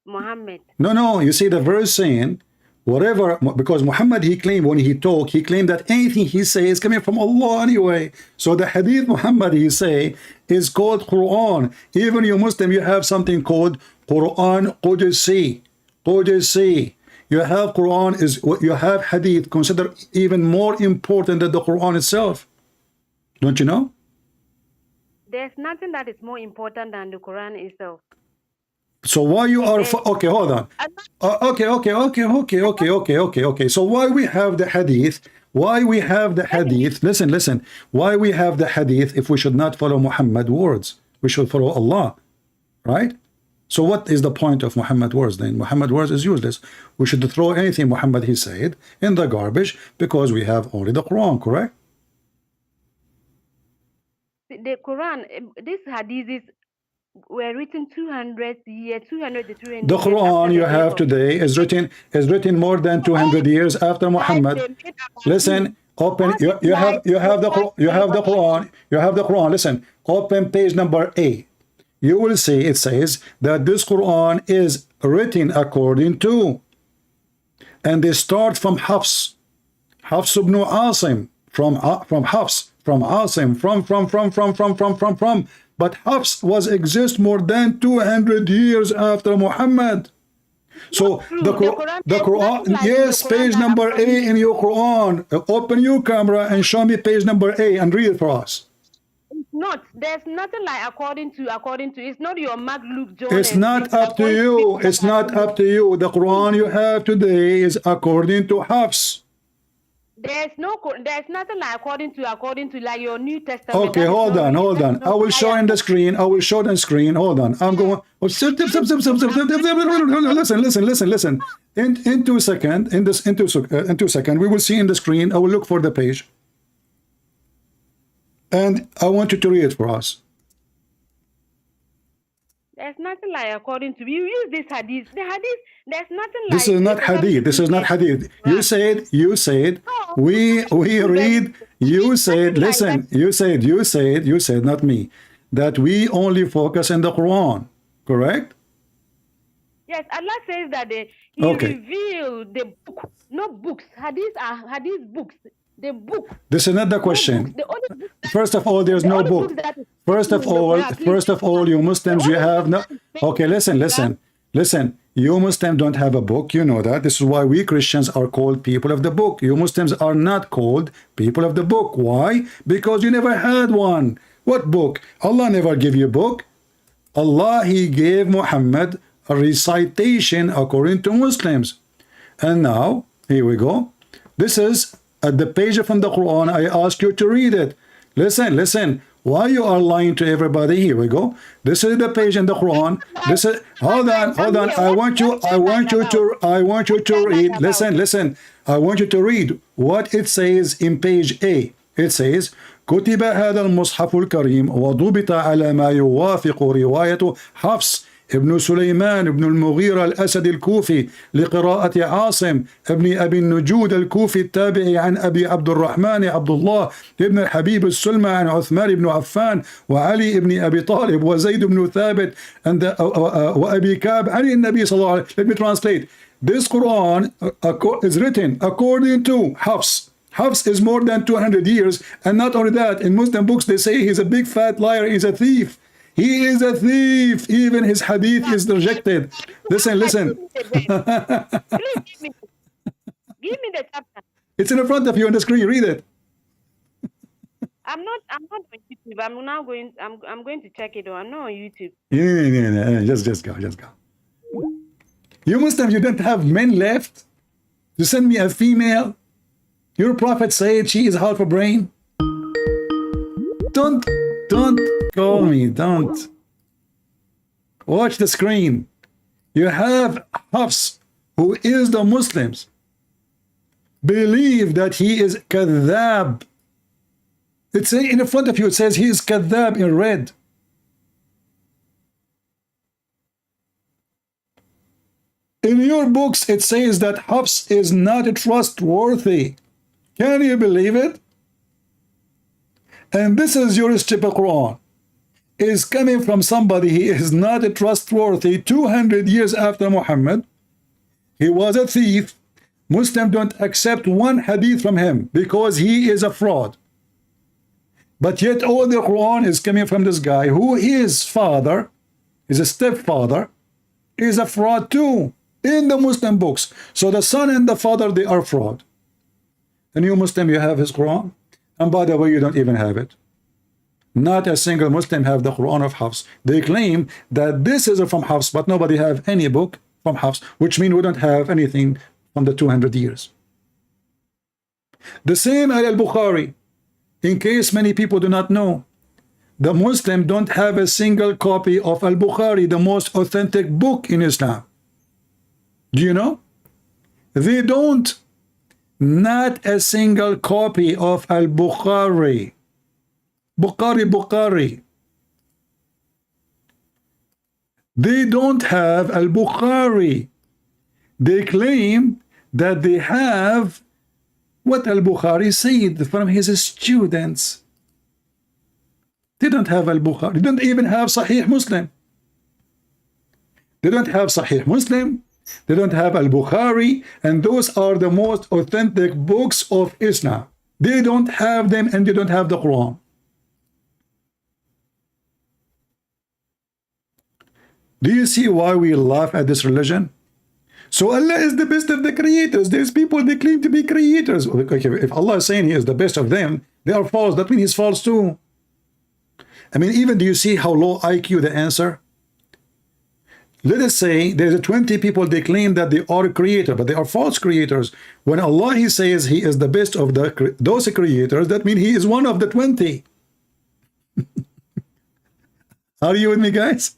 Muhammad. No, you see the verse saying, whatever, because Muhammad, he claimed when he talked, he claimed that anything he says is coming from Allah anyway. So the hadith Muhammad, he say, is called Quran. Even you Muslim, you have something called Quran Qudsi. Qudsi. You have Quran, is what you have hadith considered even more important than the Quran itself. Don't you know? There's nothing that is more important than the Quran itself. So why you are okay? Hold on. Okay. So why we have the hadith? Why we have the hadith? Listen. Why we have the hadith if we should not follow Muhammad words? We should follow Allah, right? So what is the point of Muhammad words then? Muhammad words is useless. We should throw anything Muhammad he said in the garbage because we have only the Quran, correct? The Quran, these hadiths were written 200 years, 200 to 300. The Quran you have today is written more than 200 years after Muhammad. Listen, open. You have the Quran. Listen, open page number 8. You will see it says that this Quran is written according to, and they start from Hafs ibn Asim, from Hafs, from Asim, from. But Hafs was exist more than 200 years after Muhammad. So the Quran, yes, page number 8 in your Quran. Open your camera and show me page number 8 and read it for us. Not, there's nothing like according to. It's not your Mark, Luke, John. It's not up to you. It's not up to you. The Quran you have today is according to Hafs. There's nothing like according to like your New Testament. Okay, hold on. I will show on the screen. Hold on. I'm going. Listen. In 2 seconds. In 2 seconds, we will see in the screen. I will look for the page. And I want you to read it for us. There's nothing like according to. You use this hadith. The hadith, there's nothing like. This is not hadith. This is not hadith. You said. We read. You said. Listen. You said. Not me. That we only focus on the Quran. Correct? Yes, Allah says that He reveal the book, not books. Hadith are hadith books. The book. This is not the question. First of all, there's no book. First of all, you Muslims, you have no. Okay, listen. You Muslims don't have a book. You know that. This is why we Christians are called people of the book. You Muslims are not called people of the book. Why? Because you never had one. What book? Allah never gave you a book. Allah, He gave Muhammad a recitation according to Muslims. And now, here we go. This is at the page from the Quran. I ask you to read it. Listen. Why you are lying to everybody? Here we go. This is the page in the Quran. This is. Hold on. I want you to read. Listen. I want you to read what it says in page A. It says, كتب هذا المصحف الكريم وضبط على ما يوافق رواية حفص ابن سليمان ابن المغيرة الأسد الكوفي لقراءة عاصم ابن أبي النجود الكوفي التابعي عن أبي عبد الرحمن عبد الله ابن الحبيب السلمى عن عثمان بن عفان وعلي ابن أبي طالب وزيد بن ثابت وأبي كعب عن النبي صلى الله عليه وسلم. Let me translate. This Quran is written according to Hafs. Hafs is more than 200 years, and not only that, in Muslim books they say he's a big fat liar, he's a thief. He is a thief. Even his hadith is rejected. Listen. Please give me the chapter. It's in front of you on the screen. Read it. I'm not on YouTube. I'm going to check it out. I'm not on YouTube. Yeah. Just go. You Muslims, you don't have men left to send me a female. Your prophet said she is half a brain. Don't call me, don't. Watch the screen. You have Hafs, who is the Muslims, believe that he is kadhab. It's in front of you, it says he is kadhab in red. In your books, it says that Hafs is not trustworthy. Can you believe it? And this is your stupid Quran. is coming from somebody he is not trustworthy 200 years after Muhammad. He was a thief. Muslims don't accept one hadith from him because he is a fraud. But yet all the Quran is coming from this guy who his father is a stepfather, is a fraud too in the Muslim books. So the son and the father, they are fraud. And you Muslim, you have his Quran. And by the way, you don't even have it. Not a single Muslim have the Quran of Hafs. They claim that this is from Hafs, but nobody have any book from Hafs, which means we don't have anything from the 200 years. The same al-Bukhari. In case many people do not know, the Muslim don't have a single copy of al-Bukhari, the most authentic book in Islam. Do you know? They don't. Not a single copy of al-Bukhari. Bukhari. They don't have al-Bukhari. They claim that they have what al-Bukhari said from his students. They don't have al-Bukhari. They don't even have Sahih Muslim. They don't have Sahih Muslim. They don't have al-Bukhari. And those are the most authentic books of Islam. They don't have them, and they don't have the Quran. Do you see why we laugh at this religion? So Allah is the best of the creators. There's people they claim to be creators. If Allah is saying he is the best of them, they are false. That means he's false too. I mean, even do you see how low IQ the answer? Let us say there's 20 people they claim that they are a creator, but they are false creators. When Allah he says he is the best of those creators, that means he is one of the 20. Are you with me, guys?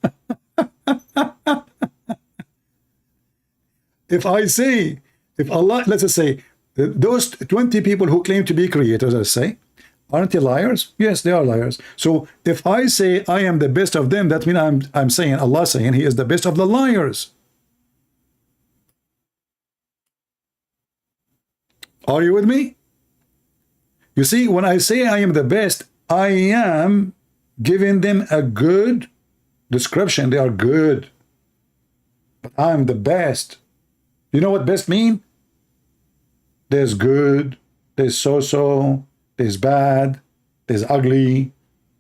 If Allah, let's just say, those 20 people who claim to be creators, let's say, aren't they liars? Yes, they are liars. So if I say I am the best of them, that means I'm saying, Allah saying he is the best of the liars. Are you with me? You see, when I say I am the best, I am giving them a good description. They are good. But I'm the best. You know what best mean? There's good, there's so-so, there's bad, there's ugly.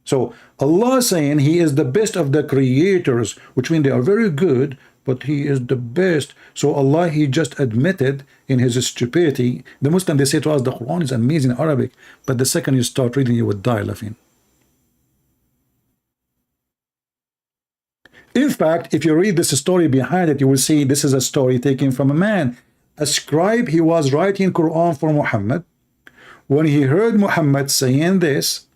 So Allah is saying he is the best of the creators, which means they are very good, but he is the best. So Allah, he just admitted in his stupidity. The Muslim, they say to us, the Quran is amazing in Arabic, but the second you start reading, you would die laughing. In fact, if you read this story behind it, you will see this is a story taken from a man. A scribe, he was writing Quran for Muhammad. When he heard Muhammad saying this,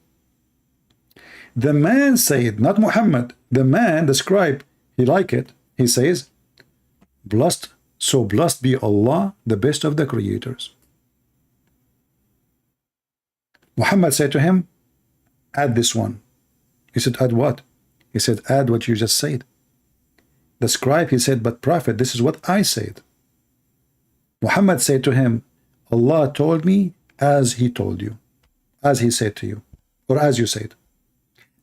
the man said, not Muhammad, the man, the scribe, he liked it. He says, blessed be Allah, the best of the creators. Muhammad said to him, add this one. He said, add what? He said, add what you just said. The scribe, he said, but Prophet, this is what I said. Muhammad said to him, Allah told me as he told you, as he said to you, or as you said.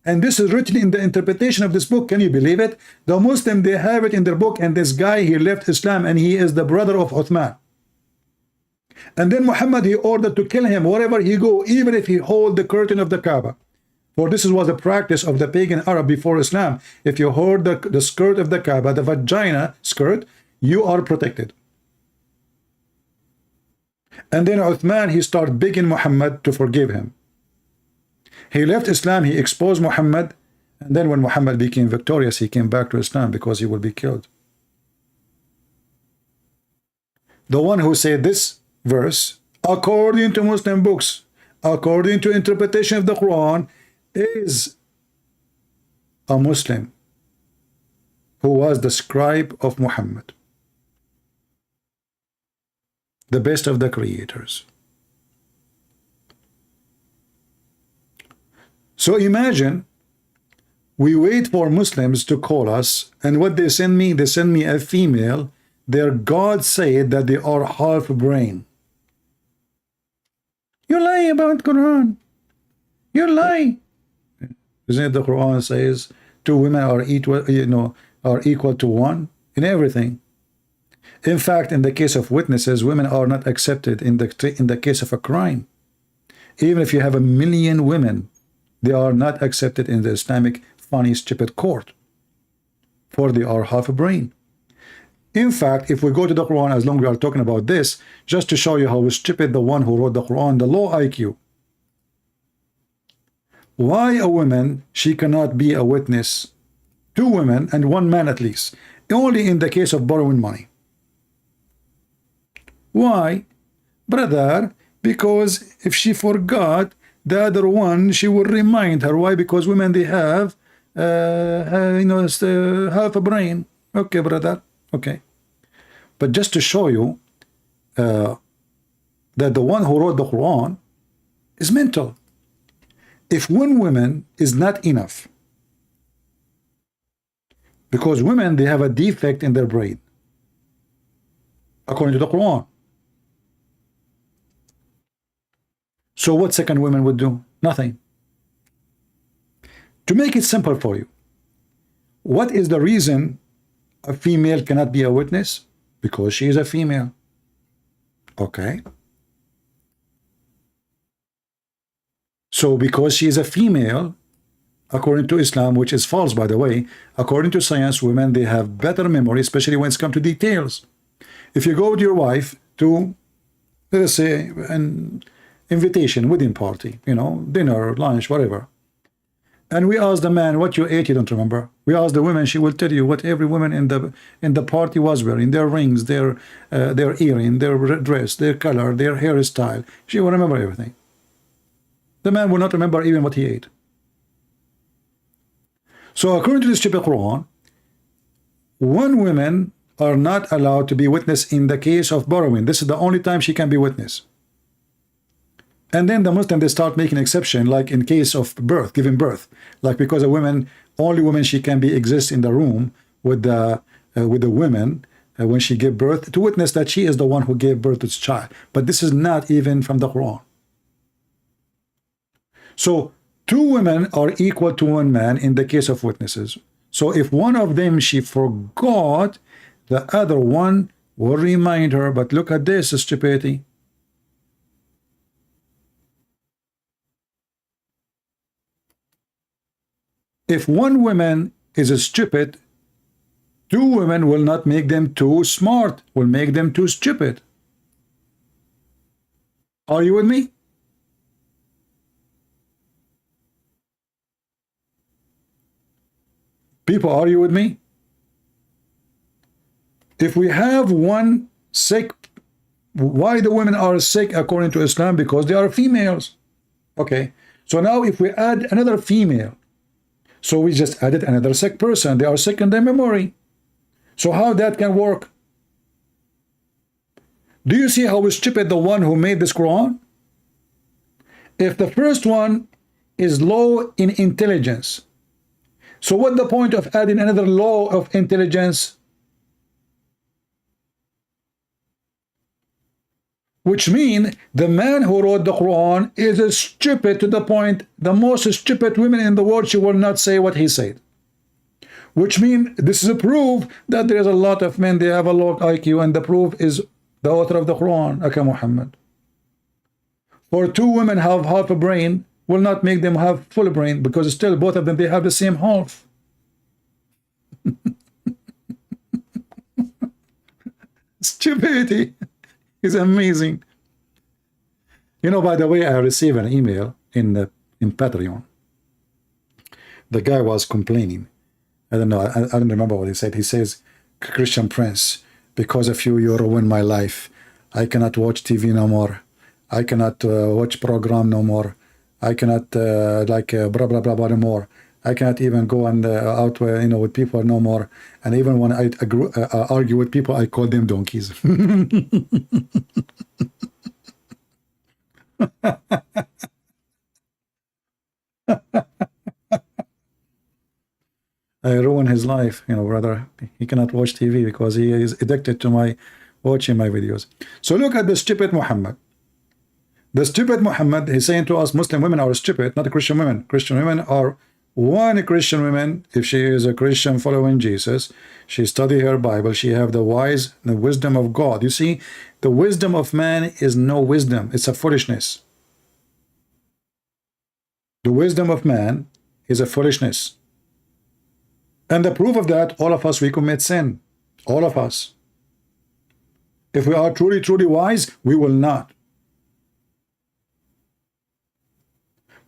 And this is written in the interpretation of this book. Can you believe it? The Muslim, they have it in their book, and this guy, he left Islam, and he is the brother of Uthman. And then Muhammad, he ordered to kill him wherever he go, even if he hold the curtain of the Kaaba. For this was a practice of the pagan Arab before Islam. If you hold the skirt of the Kaaba, the vagina skirt, you are protected. And then Uthman, he started begging Muhammad to forgive him. He left Islam, he exposed Muhammad, and then when Muhammad became victorious, he came back to Islam because he will be killed. The one who said this verse, according to Muslim books, according to interpretation of the Quran, is a Muslim who was the scribe of Muhammad, the best of the creators. So imagine we wait for Muslims to call us, and what they send me a female. Their God said that they are half brain. You lie about Quran. You lie. Isn't it the Quran says two women are equal, are equal to one in everything? In fact, in the case of witnesses, women are not accepted in the case of a crime. Even if you have 1 million women, they are not accepted in the Islamic funny, stupid court, for they are half a brain. In fact, if we go to the Quran, as long as we are talking about this, just to show you how stupid the one who wrote the Quran, the low IQ. Why a woman, she cannot be a witness? 2 women and 1 man at least, only in the case of borrowing money. Why? Brother, because if she forgot, the other one, she will remind her. Why? Because women, they have half a brain. Okay, brother, okay. But just to show you that the one who wrote the Quran is mental. If 1 woman is not enough, because women, they have a defect in their brain, according to the Quran. So what second women would do? Nothing. To make it simple for you, what is the reason a female cannot be a witness? Because she is a female. Okay. So because she is a female, according to Islam, which is false, by the way, according to science, women, they have better memory, especially when it's come to details. If you go with your wife to, let us say, an invitation, wedding party, dinner, lunch, whatever, and we ask the man what you ate, you don't remember. We ask the woman, she will tell you what every woman in the party was wearing, their rings, their earring, their dress, their color, their hairstyle. She will remember everything. The man will not remember even what he ate. So according to the stupid Quran, 1 woman are not allowed to be witness in the case of borrowing. This is the only time she can be witness. And then the Muslim, they start making exception, like in case of birth, giving birth, like because a woman, only woman she can be exist in the room with the women when she gave birth, to witness that she is the one who gave birth to this child. But this is not even from the Quran. So 2 women are equal to 1 man in the case of witnesses. So if one of them she forgot, the other one will remind her. But look at this stupidity. If 1 woman is stupid, 2 women will not make them too smart, will make them too stupid. Are you with me? People, are you with me? If we have 1 sick, why the women are sick according to Islam? Because they are females. Okay, so now if we add another female, so we just added another sick person. They are sick in their memory. So how that can work? Do you see how stupid the one who made this Quran? If the first one is low in intelligence, so what's the point of adding another law of intelligence? Which means the man who wrote the Quran is stupid to the point the most stupid women in the world, she will not say what he said. Which means this is a proof that there is a lot of men, they have a low IQ, and the proof is the author of the Quran, Aka Muhammad. For 2 women have half a brain will not make them have full brain, because still both of them, they have the same half. Stupidity is amazing. By the way, I received an email in Patreon. The guy was complaining. I don't know, I don't remember what he said. He says, Christian Prince, because of you, you ruined my life. I cannot watch TV no more. I cannot watch program no more. I cannot blah blah blah blah no more. I cannot even go and out with people no more. And even when I argue with people, I call them donkeys. I ruin his life, brother. He cannot watch TV because he is addicted to watching my videos. So look at the stupid Muhammad. The stupid Muhammad, he's saying to us, Muslim women are stupid, not Christian women. Christian women are one Christian woman, if she is a Christian following Jesus, she study her Bible, she have the wisdom of God. You see, the wisdom of man is no wisdom, it's a foolishness. The wisdom of man is a foolishness. And the proof of that, all of us, we commit sin. All of us. If we are truly wise, we will not.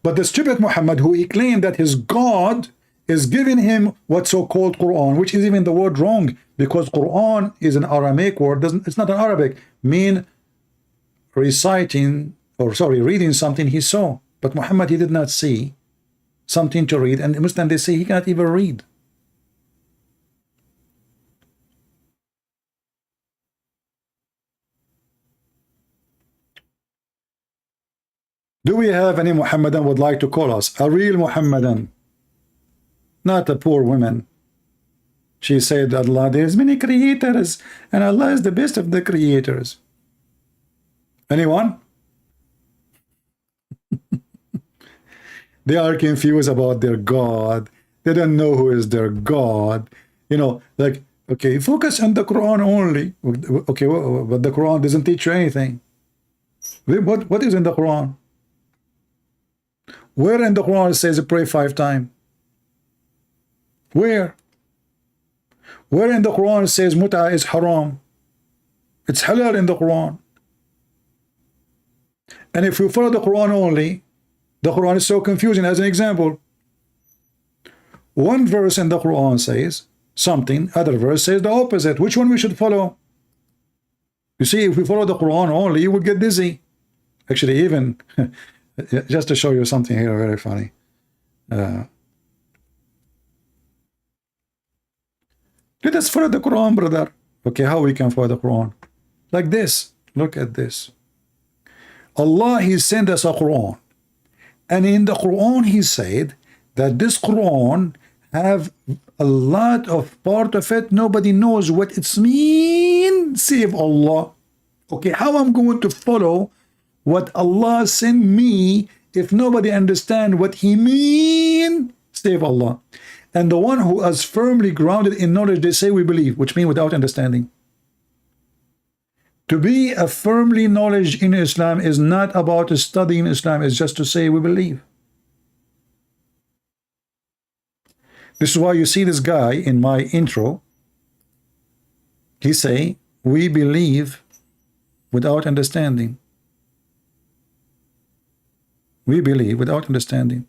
But the stupid Muhammad, who he claimed that his God is giving him what's so-called Quran, which is even the word wrong, because Quran is an Aramaic word, it's not an Arabic, mean reciting, or sorry, reading something he saw. But Muhammad, he did not see something to read, and Muslims, they say he cannot even read. Do we have any Muhammadan would like to call us? A real Muhammadan, not a poor woman. She said, Allah, there's many creators, and Allah is the best of the creators. Anyone? They are confused about their God. They don't know who is their God. You know, like, okay, focus on the Quran only. Okay, but the Quran doesn't teach you anything. What is in the Quran? Where in the Quran it says pray 5 times? Where? Where in the Quran it says mut'a is haram? It's halal in the Quran. And if you follow the Quran only, the Quran is so confusing. As an example, one verse in the Quran says something, other verse says the opposite. Which one we should follow? You see, if we follow the Quran only, you would get dizzy. Actually, even just to show you something here, very funny. Let us follow the Quran, brother. Okay, how we can follow the Quran? Like this. Look at this. Allah, He sent us a Quran. And in the Quran, He said that this Quran have a lot of part of it. Nobody knows what it's mean, save Allah. Okay, how I'm going to follow what Allah sent me if nobody understand what He mean, save Allah. And the one who is firmly grounded in knowledge, they say we believe, which means without understanding. To be a firmly knowledge in Islam is not about studying Islam, it's just to say we believe. This is why you see this guy in my intro, he say we believe without understanding. We believe without understanding.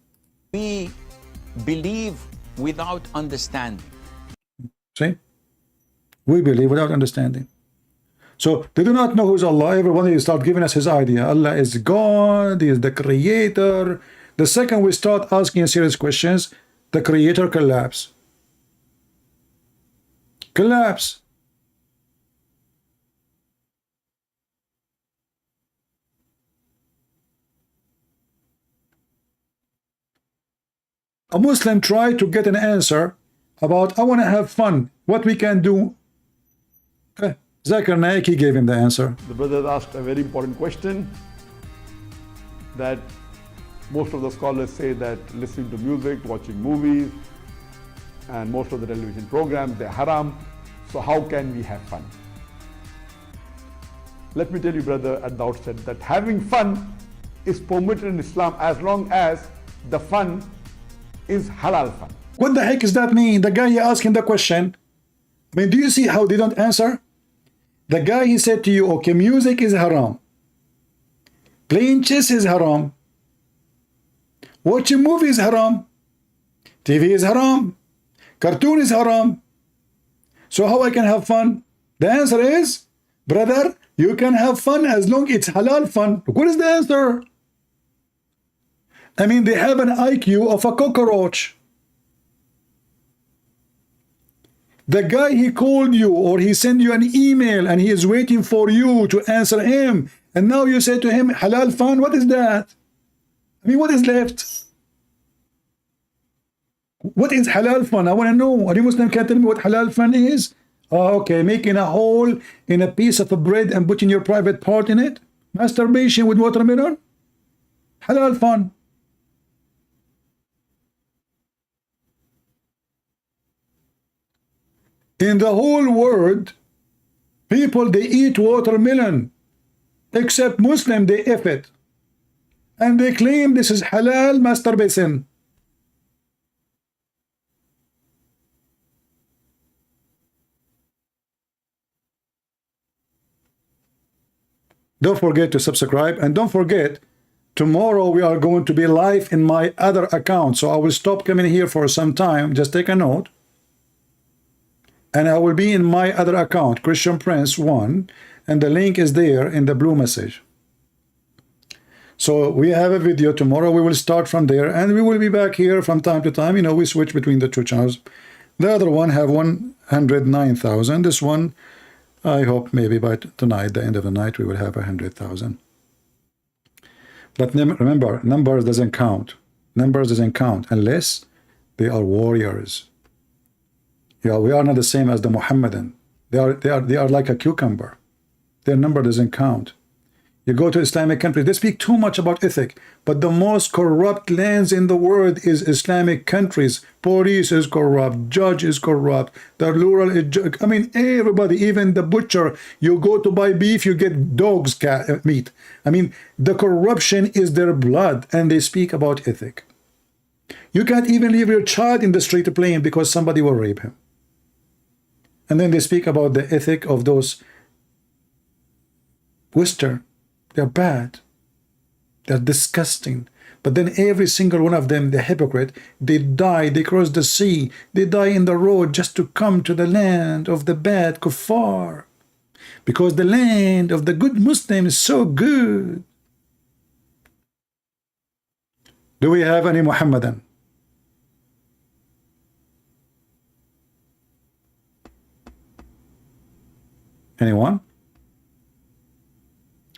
We believe without understanding. See? We believe without understanding. So they do not know who's Allah. Everyone they start giving us his idea. Allah is God, He is the creator. The second we start asking serious questions, the creator collapse. Collapse. A Muslim tried to get an answer about, I want to have fun, what we can do. Zakir Naik, he gave him the answer. The brother asked a very important question that most of the scholars say that listening to music, watching movies, and most of the television programs, they're haram. So how can we have fun? Let me tell you, brother, at the outset that having fun is permitted in Islam as long as the fun is halal fun. What the heck does that mean? The guy asking the question, I mean, do you see how they don't answer? The guy, he said to you, okay, music is haram. Playing chess is haram. Watching movies is haram. TV is haram. Cartoon is haram. So how I can have fun? The answer is, brother, you can have fun as long as it's halal fun. What is the answer? I mean, they have an IQ of a cockroach. The guy, he called you or he sent you an email and he is waiting for you to answer him. And now you say to him, halal fun, what is that? I mean, what is left? What is halal fun? I want to know. Any Muslim can tell me what halal fun is? Oh, okay, making a hole in a piece of bread and putting your private part in it? Masturbation with watermelon? Halal fun. In the whole world, people, they eat watermelon, except Muslim, they eat it. And they claim this is halal masturbation. Don't forget to subscribe, and don't forget, tomorrow we are going to be live in my other account. So I will stop coming here for some time. Just take a note. And I will be in my other account, Christian Prince 1, and the link is there in the blue message. So we have a video tomorrow. We will start from there, and we will be back here from time to time. You know, we switch between the two channels. The other one have 109,000. This one, I hope maybe by tonight, the end of the night, we will have 100,000. But remember, numbers doesn't count. Numbers doesn't count unless they are warriors. Yeah, we are not the same as the Mohammedan. They are like a cucumber. Their number doesn't count. You go to Islamic countries, they speak too much about ethic, but the most corrupt lands in the world is Islamic countries. Police is corrupt, judge is corrupt, the rural is, I mean, everybody, even the butcher, you go to buy beef, you get dog's meat. I mean, the corruption is their blood, and they speak about ethic. You can't even leave your child in the street playing because somebody will rape him. And then they speak about the ethic of those Western. They're bad. They're disgusting. But then every single one of them, the hypocrite, they die, they cross the sea, they die in the road just to come to the land of the bad kuffar. Because the land of the good Muslim is so good. Do we have any Muhammadan? Anyone?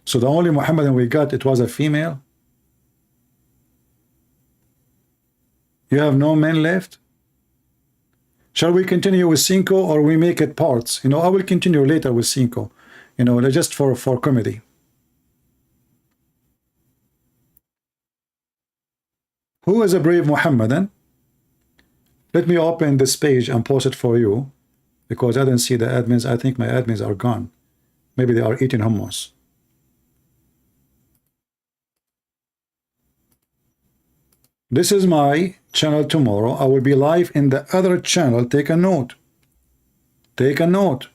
So the only Muhammadan we got, it was a female? You have no men left? Shall we continue with Sneako, or we make it parts? You know, I will continue later with Sneako. You know, just for comedy. Who is a brave Muhammadan? Let me open this page and post it for you, because I didn't see the admins. I think my admins are gone. Maybe they are eating hummus. This is my channel tomorrow. I will be live in the other channel. Take a note. Take a note.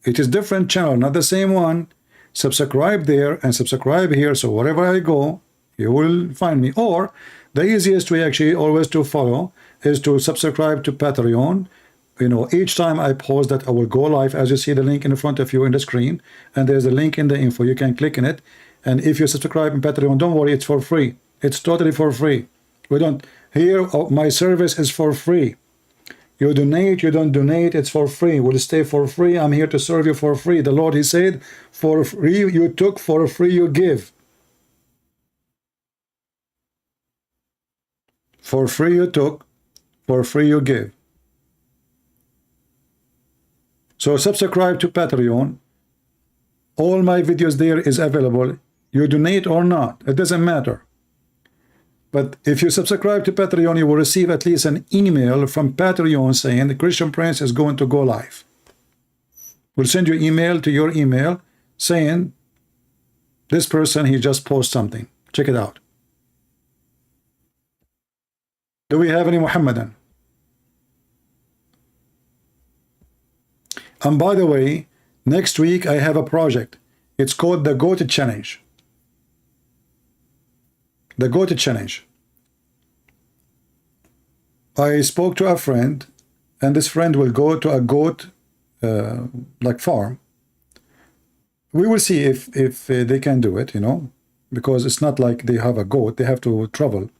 It is different channel, not the same one. Subscribe there and subscribe here. So wherever I go, you will find me. Or the easiest way actually always to follow is to subscribe to Patreon. You know, each time I post that, I will go live, as you see the link in front of you in the screen, and there's a link in the info. You can click in it, and if you subscribe in Patreon, don't worry, it's for free. It's totally for free. We don't here. My service is for free. You donate, you don't donate, it's for free. Will stay for free. I'm here to serve you for free. The Lord, He said, for free you took, for free you give. For free you took, for free you give. So subscribe to Patreon. All my videos there is available. You donate or not, it doesn't matter. But if you subscribe to Patreon, you will receive at least an email from Patreon saying the Christian Prince is going to go live. We'll send you email to your email saying this person, he just posted something. Check it out. Do we have any Muhammadan? And by the way, next week I have a project. It's called the Goat Challenge. The Goat Challenge. I spoke to a friend, and this friend will go to a goat like farm. We will see if they can do it, you know, because it's not like they have a goat, they have to travel.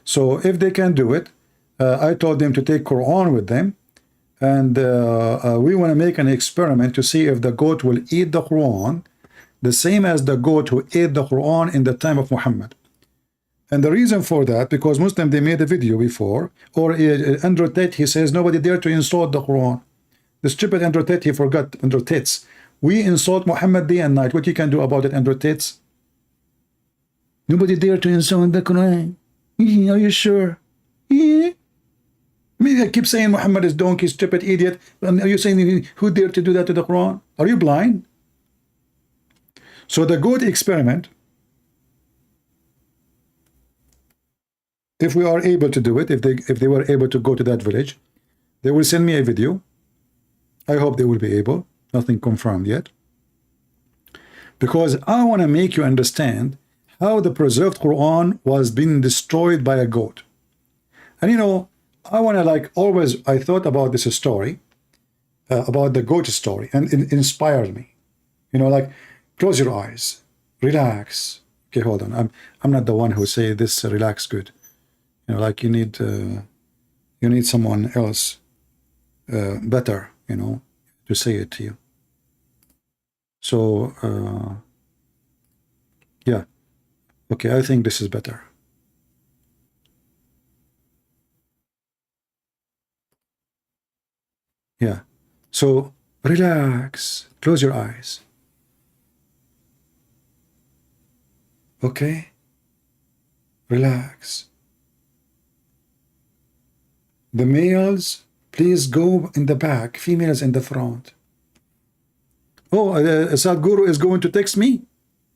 So if they can do it, I told them to take Quran with them, and we want to make an experiment to see if the goat will eat the Quran the same as the goat who ate the Quran in the time of Muhammad. And the reason for that, because Muslim, they made a video before, or Andrew Tate, he says nobody dare to insult the Quran. The stupid Andrew Tate, he forgot Andrew Tates. We insult Muhammad day and night. What you can do about it, Andrew Tates? Nobody dare to insult the Quran. Are you sure? Yeah. you keep saying Muhammad is donkey, stupid, idiot. And are you saying who dared to do that to the Quran? Are you blind? So the goat experiment, if we are able to do it, if they were able to go to that village, they will send me a video. I hope they will be able. Nothing confirmed yet. Because I want to make you understand how the preserved Quran was being destroyed by a goat. And you know, I want to, like always, I thought about this story, about the goat story, and it inspired me. You know, like, close your eyes, relax. Okay, hold on. I'm not the one who say this relax good. You know, like you need someone else better, you know, to say it to you. So yeah, okay, I think this is better. Yeah, so relax, close your eyes. Okay, relax. The males, please go in the back, females in the front. Oh, Sadhguru is going to text me?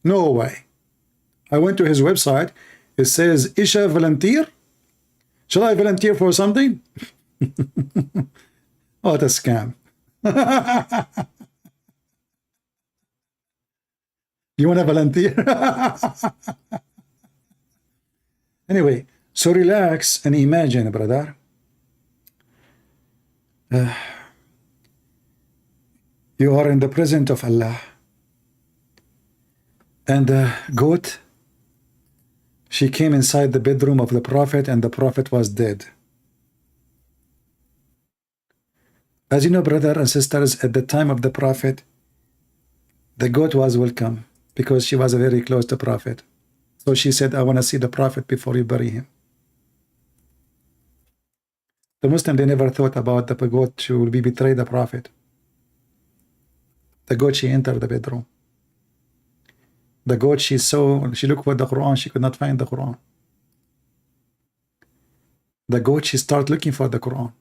No way. I went to his website. It says, Isha volunteer? Shall I volunteer for something? Oh, it's a scam. You want to volunteer? Anyway, so relax and imagine, brother. You are in the presence of Allah. And the goat, she came inside the bedroom of the Prophet, and the Prophet was dead. As you know, brother and sisters, at the time of the Prophet, the goat was welcome because she was very close to Prophet. So she said, I want to see the Prophet before you bury him. The Muslim, they never thought about the goat who will be betrayed the Prophet. The goat, she entered the bedroom. The goat, she saw, she looked for the Quran, she could not find the Quran. The goat, she started looking for the Quran.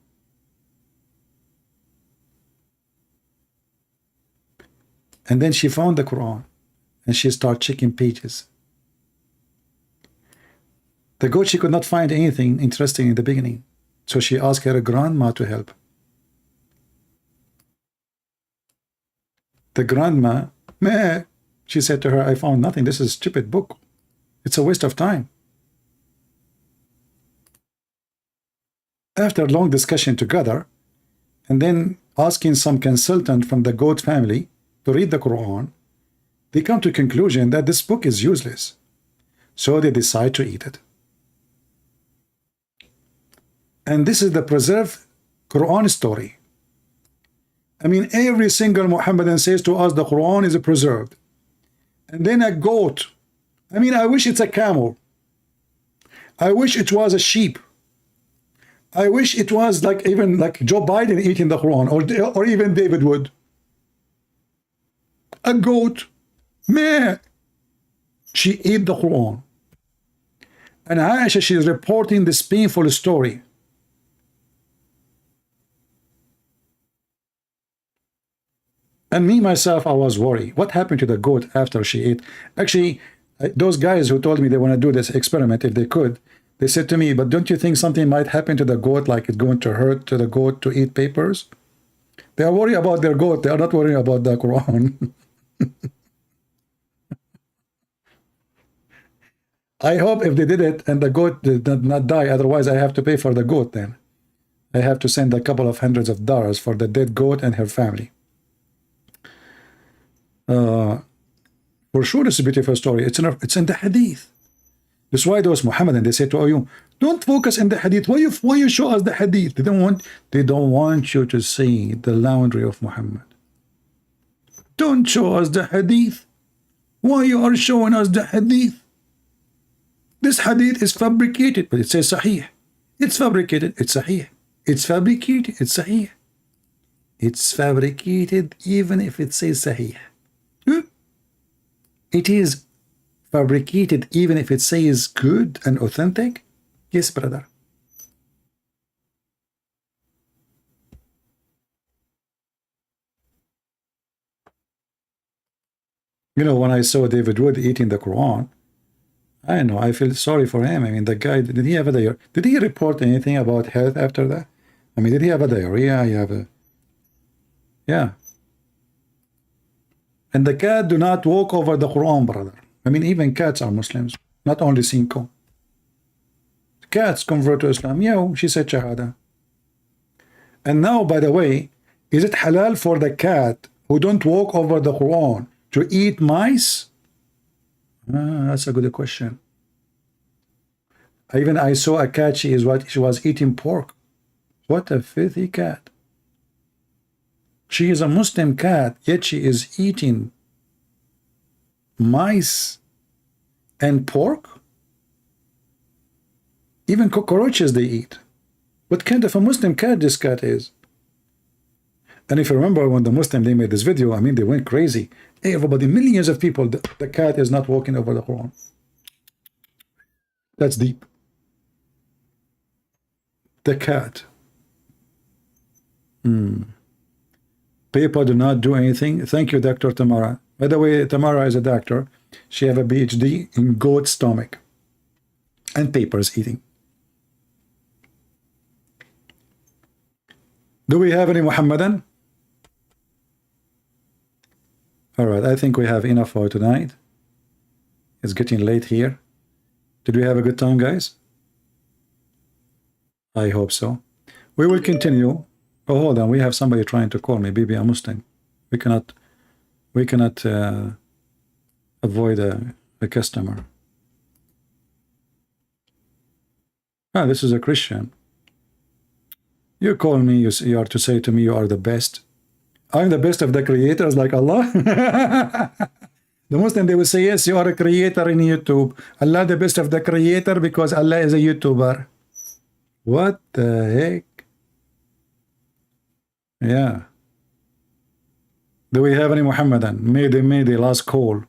And then she found the Quran, and she started checking pages. The goat, she could not find anything interesting in the beginning. So she asked her grandma to help. The grandma, meh, she said to her, I found nothing. This is a stupid book. It's a waste of time. After a long discussion together, and then asking some consultant from the goat family to read the Quran, they come to a conclusion that this book is useless. So they decide to eat it. And this is the preserved Quran story. I mean, every single Muhammadan says to us the Quran is preserved. And then a goat. I mean, I wish it's a camel. I wish it was a sheep. I wish it was like even like Joe Biden eating the Quran, or even David Wood. A goat. Meh. She ate the Quran. And Aisha, she is reporting this painful story. And me, myself, I was worried. What happened to the goat after she ate? Actually, those guys who told me they want to do this experiment, if they could, they said to me, but don't you think something might happen to the goat, like it's going to hurt to the goat to eat papers? They are worried about their goat. They are not worried about the Quran. I hope if they did it and the goat did not die, otherwise I have to pay for the goat then. I have to send a couple of hundreds of dollars for the dead goat and her family. For sure, it's a beautiful story. It's in the Hadith. That's why those Muhammadan, they say to you, don't focus in the Hadith. Why you show us the Hadith? They don't want you to see the laundry of Muhammad. Don't show us the Hadith. Why you are showing us the Hadith? This Hadith is fabricated, but it says Sahih. It's fabricated. It's Sahih. It's fabricated. It's Sahih. It's fabricated even if it says Sahih. It is fabricated even if it says good and authentic. Yes, brother. You know, when I saw David Wood eating the Quran, I know, I feel sorry for him. I mean, the guy, did he have a diarrhea? Did he report anything about health after that? I mean, did he have a diarrhea? He have a, yeah. And the cat do not walk over the Quran, brother. I mean, even cats are Muslims, not only Sneako. Cats convert to Islam. Yeah, she said Shahada. And now, by the way, is it halal for the cat who don't walk over the Quran to eat mice? That's a good question. Even I saw a cat, she was eating pork. What a filthy cat. She is a Muslim cat, yet she is eating mice and pork. Even cockroaches they eat. What kind of a Muslim cat this cat is? And if you remember when the Muslim, they made this video, I mean, they went crazy. Hey, everybody, millions of people, the cat is not walking over the Quran. That's deep. The cat. People do not do anything. Thank you, Dr. Tamara. By the way, Tamara is a doctor. She have a PhD in goat stomach and papers eating. Do we have any Muhammadan? All right, I think we have enough for tonight. It's getting late here. Did we have a good time, guys? I hope so. We will continue. Oh, hold on. We have somebody trying to call me. Bibi, I'm Muslim. We cannot avoid a customer. Ah, this is a Christian. You call me, you are to say to me you are the best. I'm the best of the creators like Allah. The Muslim, they will say, yes, you are a creator in YouTube. Allah the best of the creator because Allah is a YouTuber. What the heck? Yeah. Do we have any Muhammadan? Mayday, last call.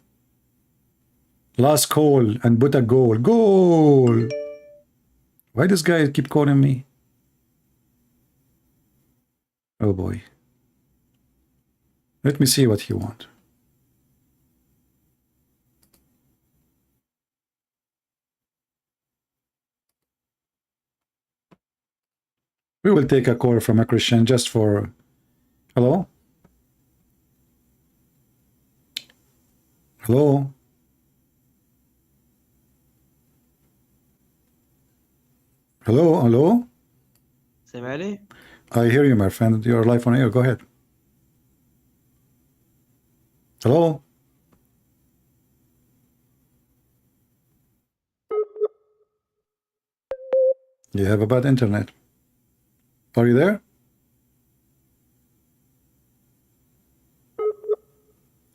Last call and put a goal. Goal! Why this guy keep calling me? Oh boy. Let me see what he wants. We will take a call from a Christian just for... Hello? Hello? Hello? Hello? سامعني؟ I hear you, my friend. You're live on air. Go ahead. Hello? You have a bad internet. Are you there?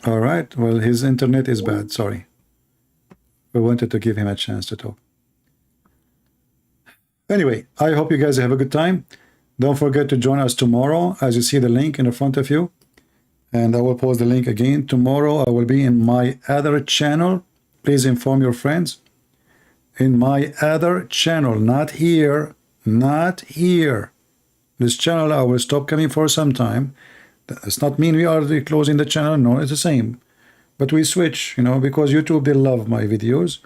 All right. Well, his internet is bad. Sorry. We wanted to give him a chance to talk. Anyway, I hope you guys have a good time. Don't forget to join us tomorrow, as you see the link in front of you. And I will post the link again. Tomorrow I will be in my other channel. Please inform your friends. In my other channel, not here, not here. This channel I will stop coming for some time. That's not mean we are closing the channel. No, it's the same. But we switch, you know, because YouTube, they love my videos.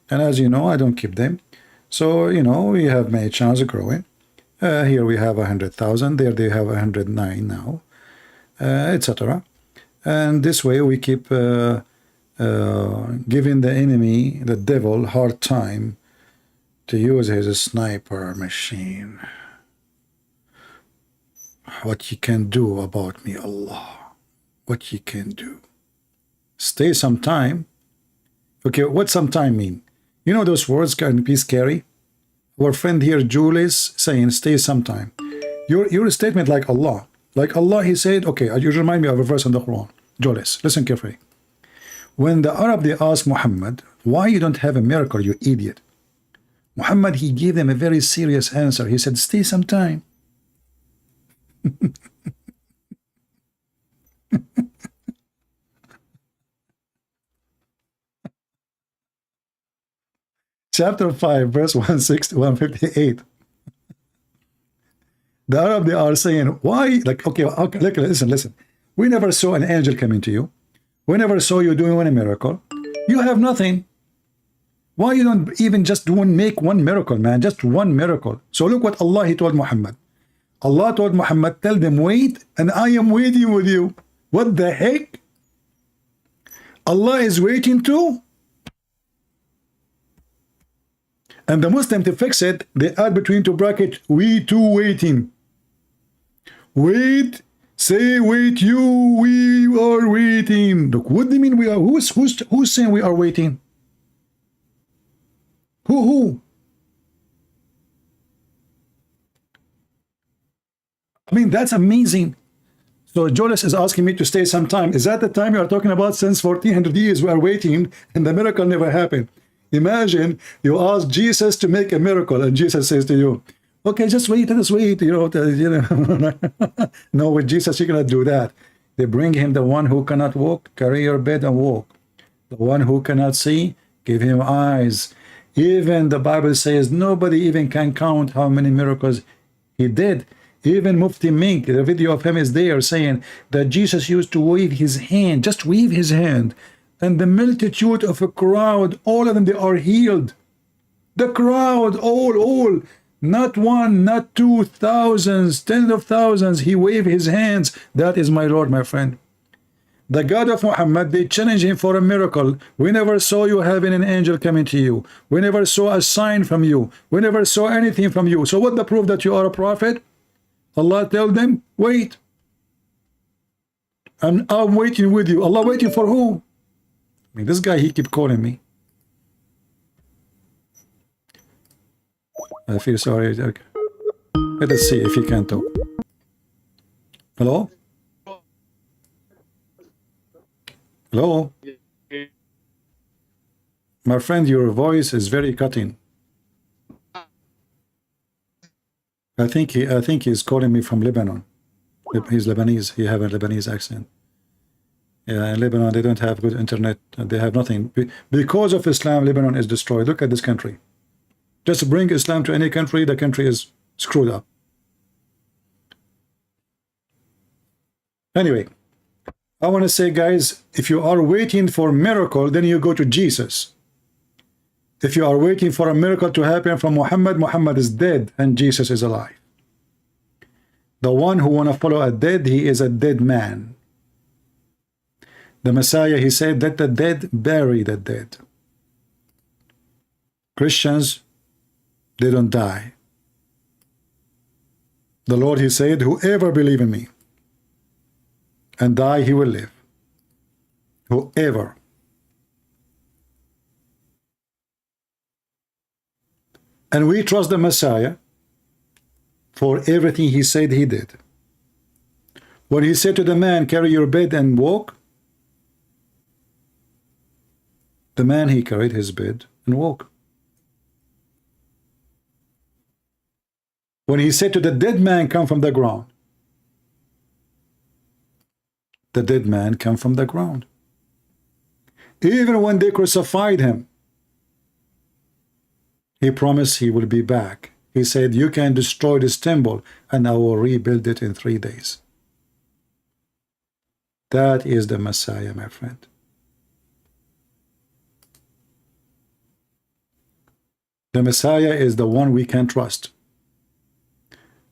And as you know, I don't keep them. So, you know, we have many channels growing. Here we have 100,000. There they have 109 now, etc. And this way we keep giving the enemy, the devil, hard time to use his sniper machine. What you can do about me, Allah. What you can do. Stay some time. Okay, what some time mean? You know those words can be scary? Our friend here, Julius, saying stay some time. Your statement like Allah. Like Allah, he said, okay, you remind me of a verse in the Quran. Julius, listen carefully. When the Arab, they asked Muhammad, why you don't have a miracle, you idiot? Muhammad, he gave them a very serious answer. He said, stay some time. Chapter 5, verse 158. The Arab, they are saying, why? Like, okay, listen. We never saw an angel coming to you. We never saw you doing any miracle. You have nothing. Why you don't even just make one miracle, man? Just one miracle. So look what Allah, he told Muhammad. Allah told Muhammad, tell them wait, and I am waiting with you. What the heck? Allah is waiting too? And the Muslim, to fix it, they add between two brackets, we too waiting. Wait, say wait you, we are waiting. Look, what do you mean we are? Who's saying we are waiting? Who? I mean, that's amazing. So Jonas is asking me to stay some time. Is that the time you are talking about? Since 1400 years we are waiting and the miracle never happened. Imagine you ask Jesus to make a miracle and Jesus says to you, okay, just wait, let us wait. No, with Jesus you cannot do that. They bring him the one who cannot walk, carry your bed and walk. The one who cannot see, give him eyes. Even the Bible says nobody even can count how many miracles he did. Even Mufti Mink, the video of him is there saying that Jesus used to wave his hand, just wave his hand, and the multitude of a crowd, all of them, they are healed. The crowd, all, not one, not two, thousands, tens of thousands, he waved his hands. That is my Lord, my friend. The God of Muhammad, they challenge him for a miracle. We never saw you having an angel coming to you. We never saw a sign from you. We never saw anything from you. So what the proof that you are a prophet? Allah tell them, wait. I'm waiting with you. Allah waiting for who? I mean, this guy, he keep calling me. I feel sorry. Okay. Let us see if he can talk. Hello? Hello? My friend, your voice is very cutting. I think he's calling me from Lebanon. He's Lebanese. He have a Lebanese accent. Yeah, in Lebanon they don't have good internet. They have nothing. Because of Islam, Lebanon is destroyed. Look at this country. Just bring Islam to any country, the country is screwed up. Anyway, I want to say, guys, if you are waiting for a miracle, then you go to Jesus. If you are waiting for a miracle to happen from Muhammad, Muhammad is dead and Jesus is alive. The one who want to follow a dead, he is a dead man. The Messiah, he said, let the dead bury the dead. Christians, they don't die. The Lord, he said, whoever believe in me and die, he will live. Whoever. And we trust the Messiah for everything he said he did. When he said to the man, carry your bed and walk, the man, he carried his bed and walked. When he said to the dead man, come from the ground, the dead man came from the ground. Even when they crucified him, he promised he will be back. He said, you can destroy this temple and I will rebuild it in 3 days. That is the Messiah, my friend. The Messiah is the one we can trust.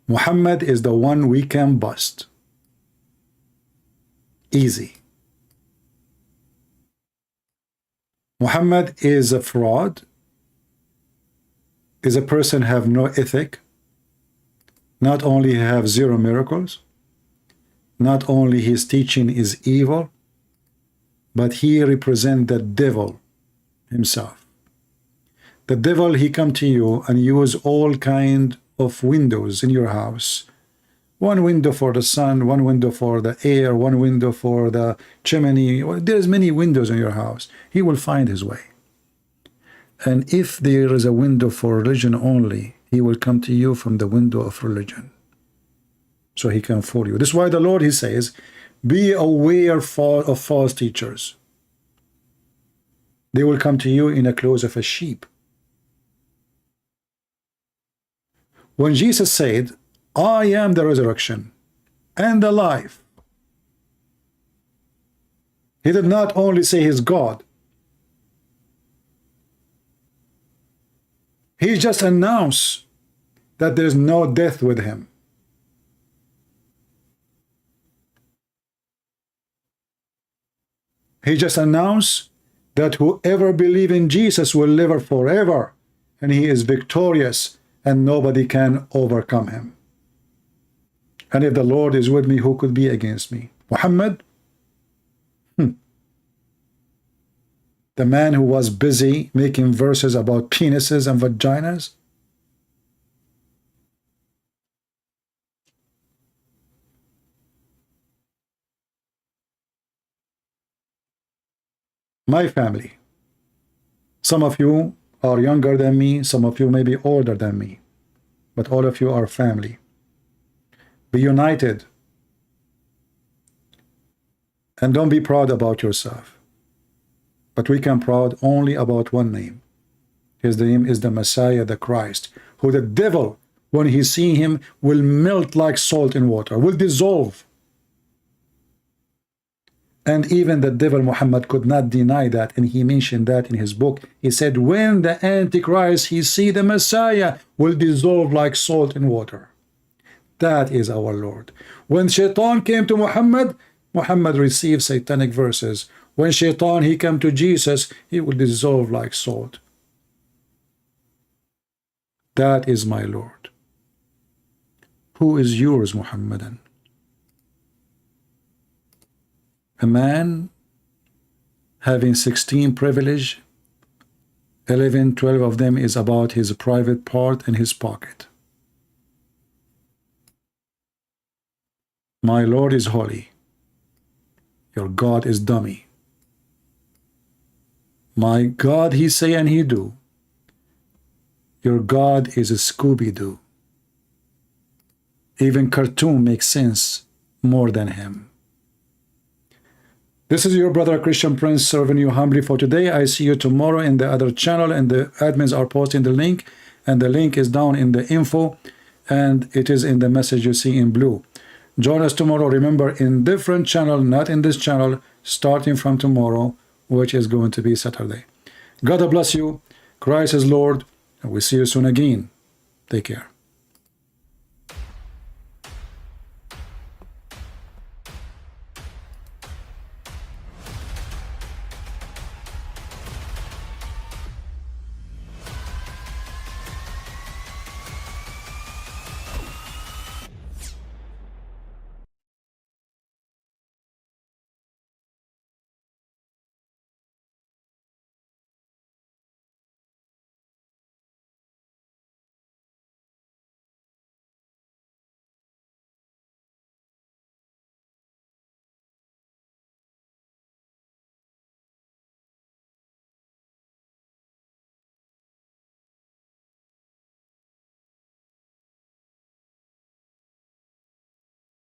Muhammad is the one we can bust. Easy. Muhammad is a fraud, is a person have no ethic, not only have 0 miracles, not only his teaching is evil, but he represents the devil himself. The devil, he come to you and use all kind of windows in your house. One window for the sun, one window for the air, one window for the chimney. There's many windows in your house. He will find his way. And if there is a window for religion only, he will come to you from the window of religion. So he can fool you. This is why the Lord, he says, be aware of false teachers. They will come to you in the clothes of a sheep. When Jesus said, I am the resurrection and the life, He did not only say he's God. He just announced that there's no death with him. He just announced that whoever believes in Jesus will live forever, and he is victorious, and nobody can overcome him. And if the Lord is with me, who could be against me? Muhammad? The man who was busy making verses about penises and vaginas? My family. Some of you are younger than me, some of you may be older than me, but all of you are family. Be united. And don't be proud about yourself. But we can proud only about one name. His name is the Messiah, the Christ, who the devil, when he see him, will melt like salt in water, will dissolve. And even the devil Muhammad could not deny that, and he mentioned that in his book. He said, when the Antichrist, he see the Messiah, will dissolve like salt in water. That is our Lord. When Shaitan came to Muhammad, Muhammad received satanic verses. When Shaitan, he came to Jesus, he will dissolve like salt. That is my Lord. Who is yours, Muhammadan? A man having 16 privilege, 11, 12 of them is about his private part in his pocket. My Lord is holy. Your God is dummy. My God, he say and he do. Your God is a Scooby-Doo. Even cartoon makes sense more than him. This is your brother Christian Prince serving you humbly for today. I see you tomorrow in the other channel, and the admins are posting the link, and the link is down in the info, and it is in the message you see in blue. Join us tomorrow, remember, in different channel, not in this channel, starting from tomorrow, which is going to be Saturday. God bless you. Christ is Lord, and we'll see you soon again. Take care.